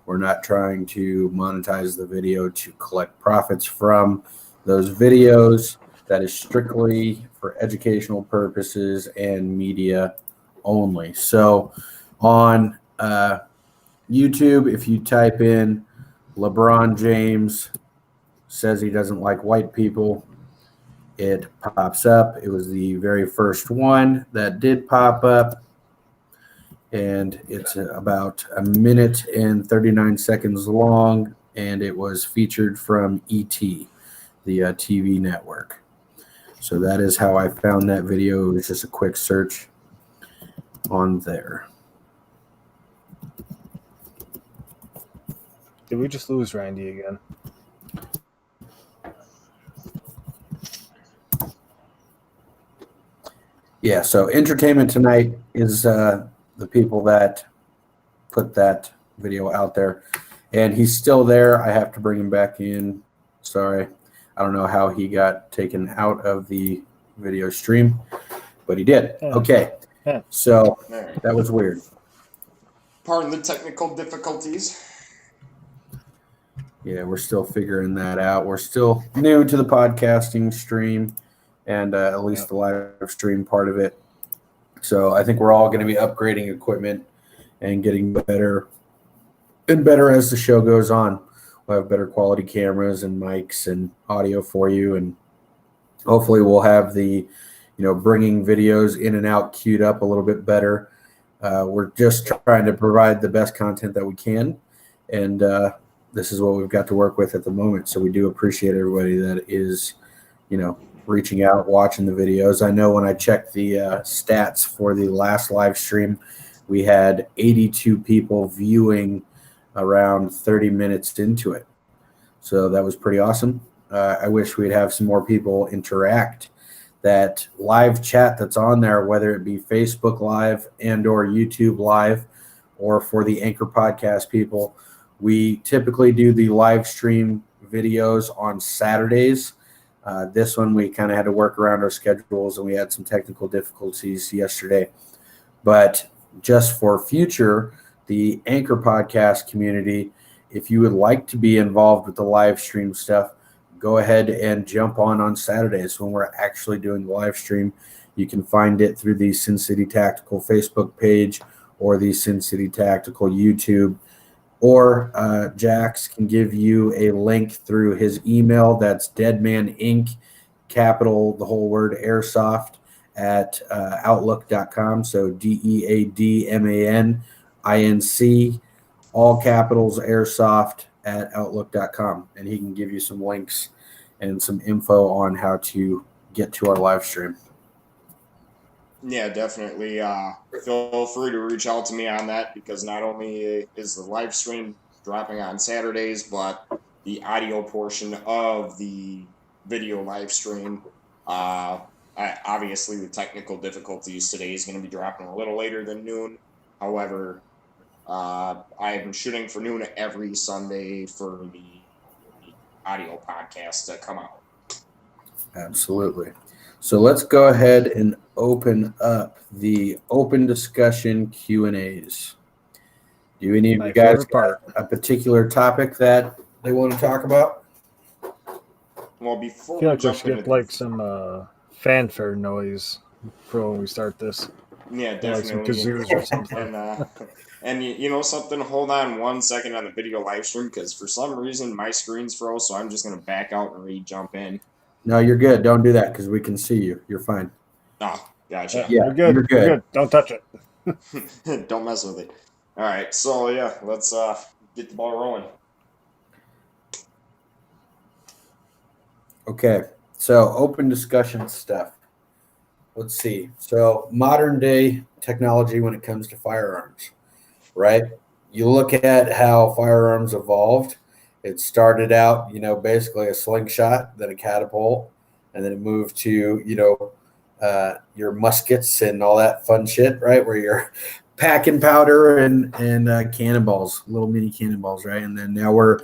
We're not trying to monetize the video to collect profits from those videos. That is strictly for educational purposes and media only. So on YouTube, if you type in LeBron James says he doesn't like white people, it pops up. It was the very first one that did pop up. And it's about 1 minute and 39 seconds long, and it was featured from ET, the TV network. So that is how I found that video. It was just a quick search on there. Did we just lose Randy again? Yeah, so Entertainment Tonight is the people that put that video out there, and he's still there. I have to bring him back in. Sorry, I don't know how he got taken out of the video stream, but he did. Okay, so that was weird. Pardon the technical difficulties. Yeah, we're still figuring that out. We're still new to the podcasting stream, and at least the live stream part of it. So I think we're all going to be upgrading equipment and getting better and better as the show goes on. We'll have better quality cameras and mics and audio for you, and hopefully we'll have the, bringing videos in and out queued up a little bit better. We're just trying to provide the best content that we can, and this is what we've got to work with at the moment. So we do appreciate everybody that is, reaching out, watching the videos. I know when I checked the stats for the last live stream, we had 82 people viewing around 30 minutes into it. So that was pretty awesome. I wish we'd have some more people interact. That live chat that's on there, whether it be Facebook Live and or YouTube Live, or for the Anchor Podcast people, we typically do the live stream videos on Saturdays. This one, we kind of had to work around our schedules, and we had some technical difficulties yesterday. But just for future, the Anchor Podcast community, if you would like to be involved with the live stream stuff, go ahead and jump on Saturdays when we're actually doing the live stream. You can find it through the Sin City Tactical Facebook page or the Sin City Tactical YouTube. Or Jax can give you a link through his email. That's Deadman Inc., capital, the whole word, airsoft, at outlook.com. So DEADMANINC, all capitals, airsoft, at outlook.com. And he can give you some links and some info on how to get to our live stream. Yeah, definitely. Feel free to reach out to me on that, because not only is the live stream dropping on Saturdays, but the audio portion of the video live stream, obviously with technical difficulties today, is going to be dropping a little later than noon. However, I'm shooting for noon every Sunday for the audio podcast to come out. Absolutely. So let's go ahead and open up the open discussion Q&As. Do any of you guys got a particular topic that they want to talk about? Well, before I feel we like we jump should into get like some fanfare noise for when we start this. yeah, Like some definitely. kazoos or something. And you know something, hold on 1 second on the video live stream, because for some reason my screen's froze, so I'm just going to back out and re-jump in. No, you're good. Don't do that because we can see you. You're fine. Oh, gotcha. Yeah, you're good. you're good. You're good. Don't touch it. Don't mess with it. All right, so yeah, let's get the ball rolling. Okay, so open discussion stuff. Let's see. So modern day technology when it comes to firearms, right? You look at how firearms evolved. It started out, basically a slingshot, then a catapult, and then it moved to, your muskets and all that fun shit, right? Where you're packing powder and cannonballs, little mini cannonballs, right? And then now we're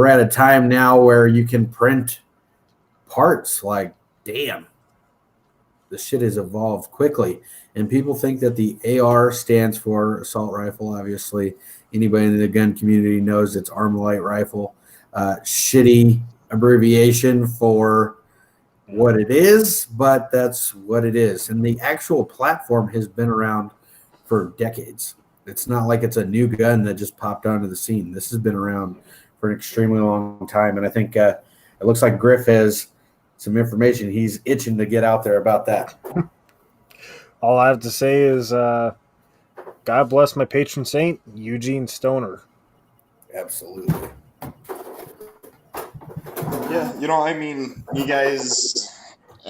at a time now where you can print parts. Like, damn, the shit has evolved quickly. And people think that the AR stands for assault rifle. Obviously, anybody in the gun community knows it's Armalite rifle. Shitty abbreviation for what it is, but that's what it is. And the actual platform has been around for decades. It's not like it's a new gun that just popped onto the scene. This has been around for an extremely long time. And I think it looks like Griff has some information. He's itching to get out there about that. All I have to say is God bless my patron saint, Eugene Stoner. Absolutely. Yeah, you guys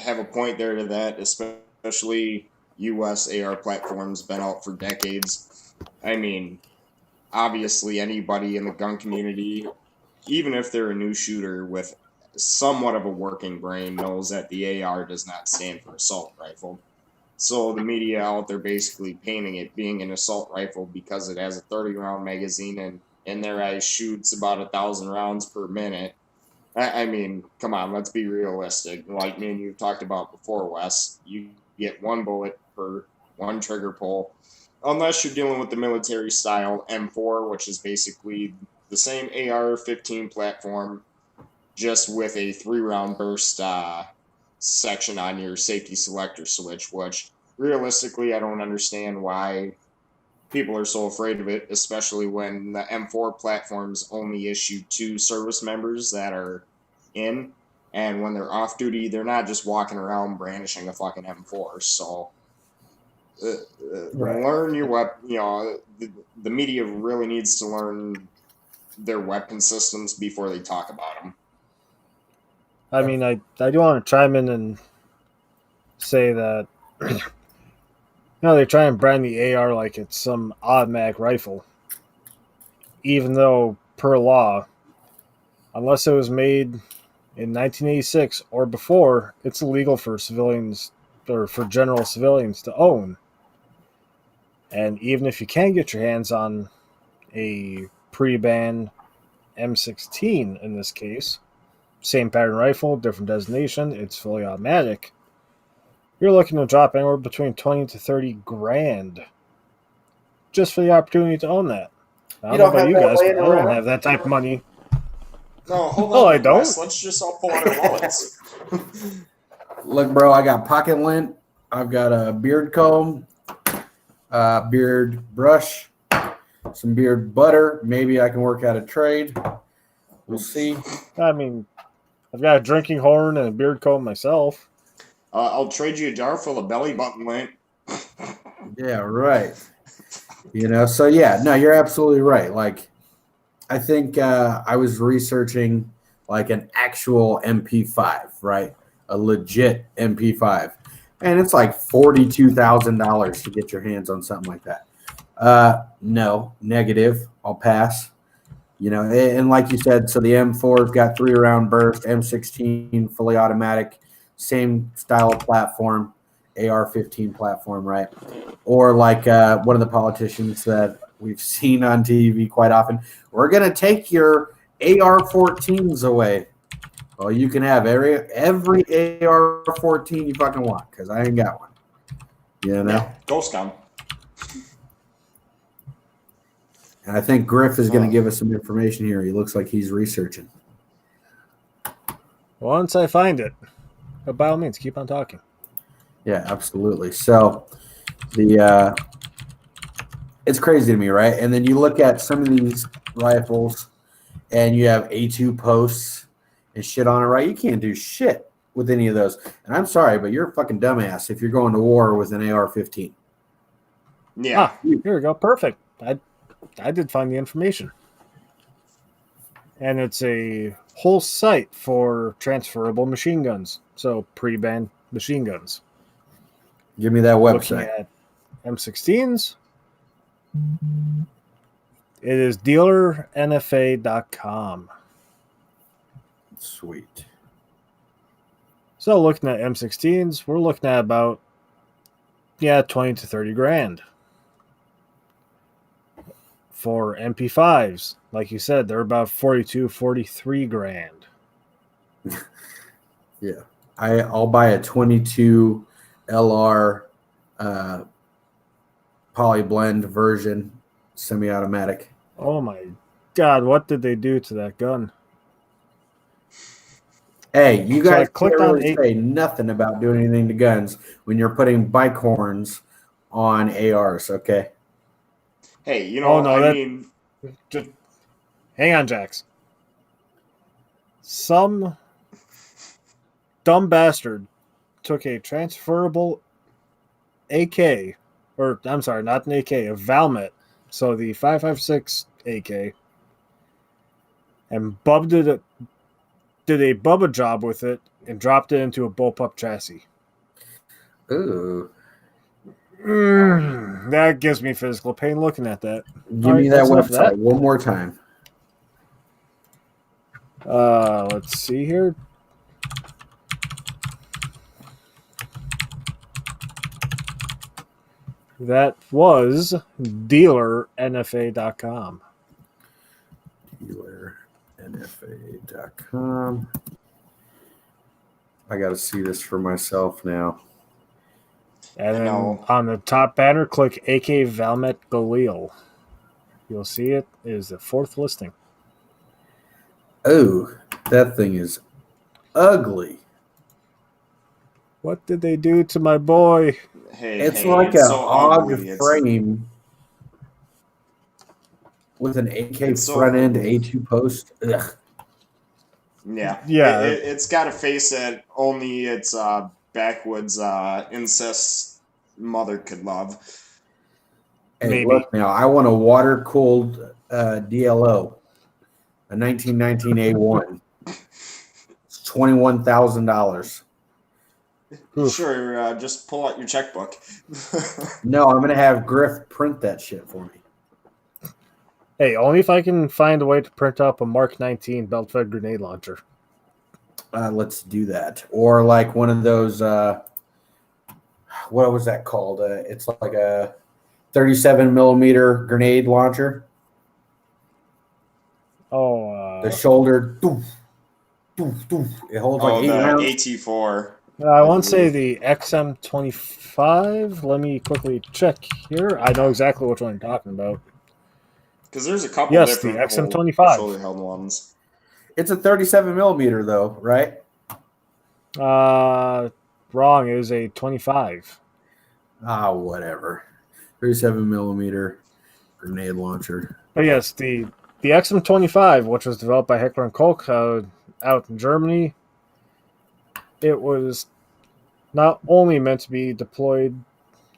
have a point there to that, especially U.S. AR platforms been out for decades. Obviously anybody in the gun community, even if they're a new shooter with somewhat of a working brain, knows that the AR does not stand for assault rifle. So the media out there basically painting it being an assault rifle because it has a 30-round magazine and in their eyes shoots about 1,000 rounds per minute. Come on, let's be realistic. Like me and you've talked about before, Wes, you get one bullet per one trigger pull, unless you're dealing with the military style M4, which is basically the same AR-15 platform, just with a 3-round burst section on your safety selector switch, which realistically I don't understand why people are so afraid of it, especially when the M4 platforms only issue 2 service members that are in, and when they're off duty, they're not just walking around brandishing a fucking M4. So learn your weapon. The media really needs to learn their weapon systems before they talk about them. I do want to chime in and say that they try and brand the AR like it's some automatic rifle, even though per law, unless it was made in 1986 or before, it's illegal for civilians or for general civilians to own. And even if you can get your hands on a pre-ban M16 in this case, same pattern rifle, different designation, it's fully automatic, you're looking to drop anywhere between 20 to 30 grand just for the opportunity to own that. I don't know about you guys, but I don't have that type of money. No, hold Oh, on, I don't? Wes. Let's just all pull out our wallets. Look, bro, I got pocket lint. I've got a beard comb, beard brush, some beard butter. Maybe I can work out a trade. We'll see. I mean, I've got a drinking horn and a beard comb myself. I'll trade you a jar full of belly button lint. Yeah, right. So yeah, no, you're absolutely right. Like, I think I was researching like an actual MP5, right? A legit MP5. And it's like $42,000 to get your hands on something like that. No, negative. I'll pass. And like you said, so the M4's got 3-round burst, M16 fully automatic, same style of platform, AR-15 platform, right? Or like one of the politicians that we've seen on TV quite often, we're going to take your AR-14s away. Well, you can have every AR-14 you fucking want, because I ain't got one. Yeah, ghost gun. And I think Griff is going to give us some information here. He looks like he's researching. Once I find it, but by all means, keep on talking. Yeah, absolutely. So it's crazy to me, right? And then you look at some of these rifles and you have A2 posts and shit on it, right? You can't do shit with any of those. And I'm sorry, but you're a fucking dumbass if you're going to war with an AR-15. Yeah. Here we go. Perfect. I did find the information. And it's a whole site for transferable machine guns. So pre-banned machine guns. Give me that Looking website. at M16s. It is dealernfa.com. Sweet. So looking at M16s, we're looking at about 20 to 30 grand. For MP5s, like you said, they're about 42, 43 grand. Yeah. I'll buy a 22 LR polyblend version, semi-automatic. Oh my God, what did they do to that gun? Hey, you So I guys clicked can't on really say nothing about doing anything to guns when you're putting bike horns on ARs, okay? Hey, Just hang on, Jax. Some dumb bastard took a transferable AK, or I'm sorry, not an AK, a Valmet, so the 5.56 AK, and did a Bubba job with it and dropped it into a bullpup chassis. Ooh. That gives me physical pain looking at that. Give me that that's enough of website that. one more time. Let's see here. That was dealernfa.com. Dealernfa.com. I got to see this for myself now. And then on the top banner, click AK Valmet Galil. You'll see it is the 4th listing. Oh, that thing is ugly. What did they do to my boy? It's like an AUG frame with an AK front end A2 post. Ugh. Yeah. Yeah. It's got a face that only its backwoods incest mother could love. Hey, Maybe. look now. I want a water-cooled DLO, a 1919 A1. It's $21,000. Sure, just pull out your checkbook. No, I'm going to have Griff print that shit for me. Hey, only if I can find a way to print up a Mark 19 belt-fed grenade launcher. Let's do that. Or like one of those, what was that called? It's like a 37 millimeter grenade launcher. Oh, the shoulder, doof, doof, doof. It holds like 8 rounds. AT4. I want to say the XM25. Let me quickly check here. I know exactly which one you're talking about. Because there's a couple Yes, the different XM25. shoulder-held ones. It's a 37 millimeter though, right? Wrong. It was a 25. Ah, whatever. 37 millimeter grenade launcher. But yes, the XM25, which was developed by Heckler and Koch out in Germany, it was not only meant to be deployed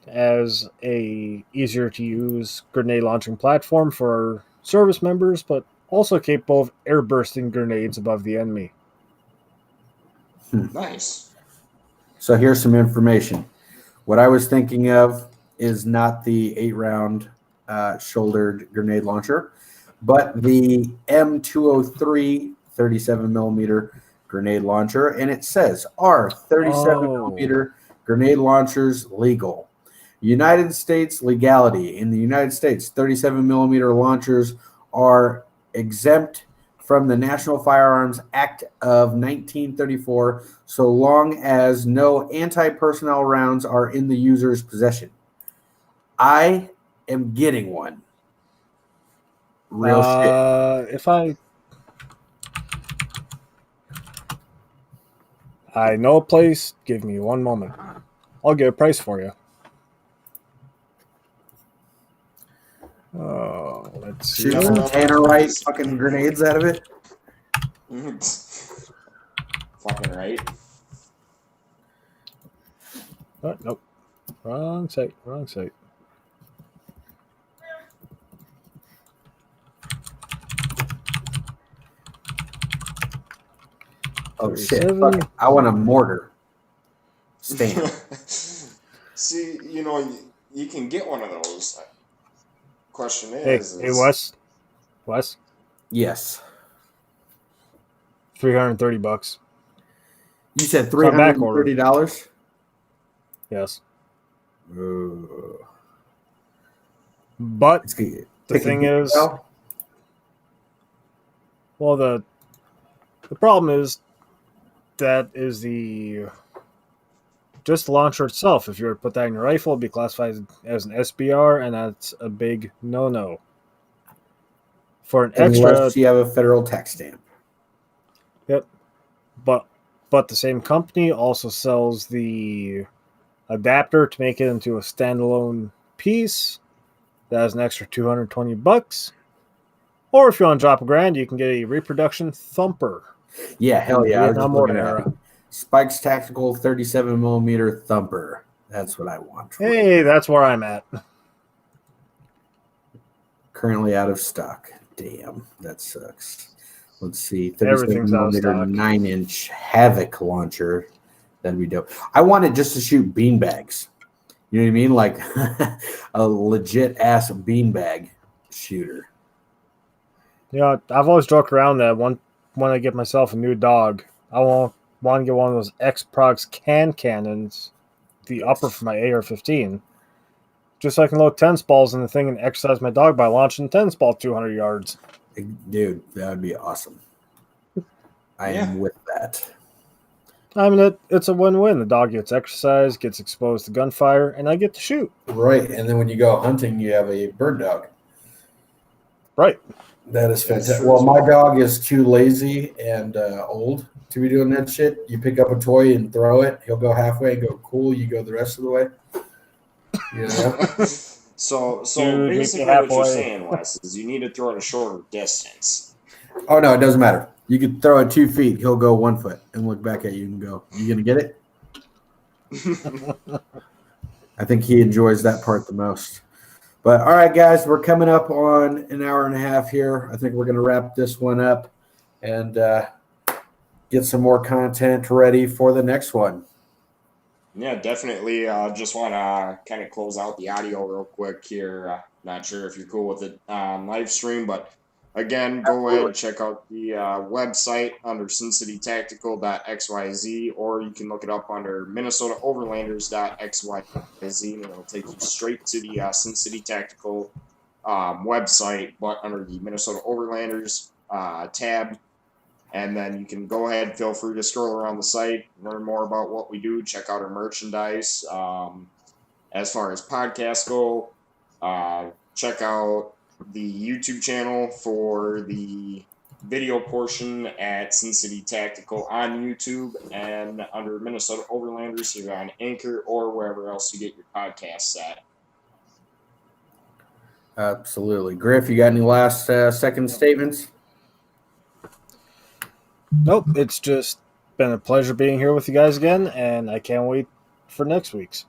as a easier to use grenade launching platform for service members, but also capable of air bursting grenades above the enemy. Nice. So here's some information. What I was thinking of is not the 8-round shouldered grenade launcher, but the M203 37 millimeter grenade launcher, and it says, "Are 37 millimeter grenade launchers legal?" United States legality. In the United States, 37 millimeter launchers are exempt from the National Firearms Act of 1934 so long as no anti-personnel rounds are in the user's possession. I am getting one. Real shit. If I know a place, give me one moment. I'll get a price for you. Oh, let's see. Shoot some Tannerite fucking grenades out of it. Fucking right. Oh, nope. Wrong site. Oh shit! Fuck, I want a mortar stand. See, you can get one of those. Question Hey, Wes. Yes. $330. You said $330? Yes. But the thing is, well, the problem is that is just the launcher itself. If you were to put that in your rifle, it'd be classified as an SBR, and that's a big no-no. For an Unless you have a federal tax stamp. Yep. But the same company also sells the adapter to make it into a standalone piece. That has an extra $220. Or if you want to drop $1,000, you can get a reproduction thumper. Yeah, hell yeah. Vietnam War era. Spike's Tactical 37 millimeter thumper. That's what I want. Hey, that's where I'm at. Currently out of stock. Damn, that sucks. Let's see. 37 Everything's out of millimeter stock. 9-inch Havoc launcher. That'd be dope. I want it just to shoot beanbags. You know what I mean? Like a legit ass beanbag shooter. Yeah, I've always joked around that when I get myself a new dog, I want to get one of those X-Prox cannons, the upper for my AR-15, just so I can load tennis balls in the thing and exercise my dog by launching tennis ball 200 yards. Dude, that would be awesome. I am with that. I mean, it's a win-win. The dog gets exercise, gets exposed to gunfire, and I get to shoot. Right, and then when you go hunting, you have a bird dog. Right. That is fantastic. Well, my dog is too lazy and old to be doing that shit. You pick up a toy and throw it. He'll go halfway and go, cool. You go the rest of the way. You know? So Dude, basically what you're saying, Wes, is you need to throw it a shorter distance. Oh, no, it doesn't matter. You could throw it 2 feet. He'll go 1 foot and look back at you and go, you going to get it? I think he enjoys that part the most. But, all right, guys, we're coming up on an hour and a half here. I think we're going to wrap this one up and get some more content ready for the next one. Yeah, definitely. Just want to kind of close out the audio real quick here. Not sure if you're cool with it live stream, but again, go ahead and check out the website under sincitytactical.xyz, or you can look it up under minnesotaoverlanders.xyz, and it'll take you straight to the Sin City Tactical website, but under the Minnesota Overlanders tab. And then you can go ahead, feel free to scroll around the site, learn more about what we do, check out our merchandise. As far as podcasts go, check out the YouTube channel for the video portion at Sincity Tactical on YouTube and under Minnesota Overlanders either on Anchor or wherever else you get your podcasts at. Absolutely. Griff, you got any last second statements? Nope, it's just been a pleasure being here with you guys again, and I can't wait for next week's.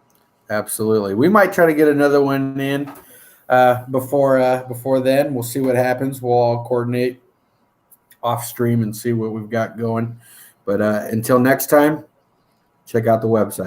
Absolutely. We might try to get another one in before then. We'll see what happens. We'll all coordinate off stream and see what we've got going. But until next time, check out the website.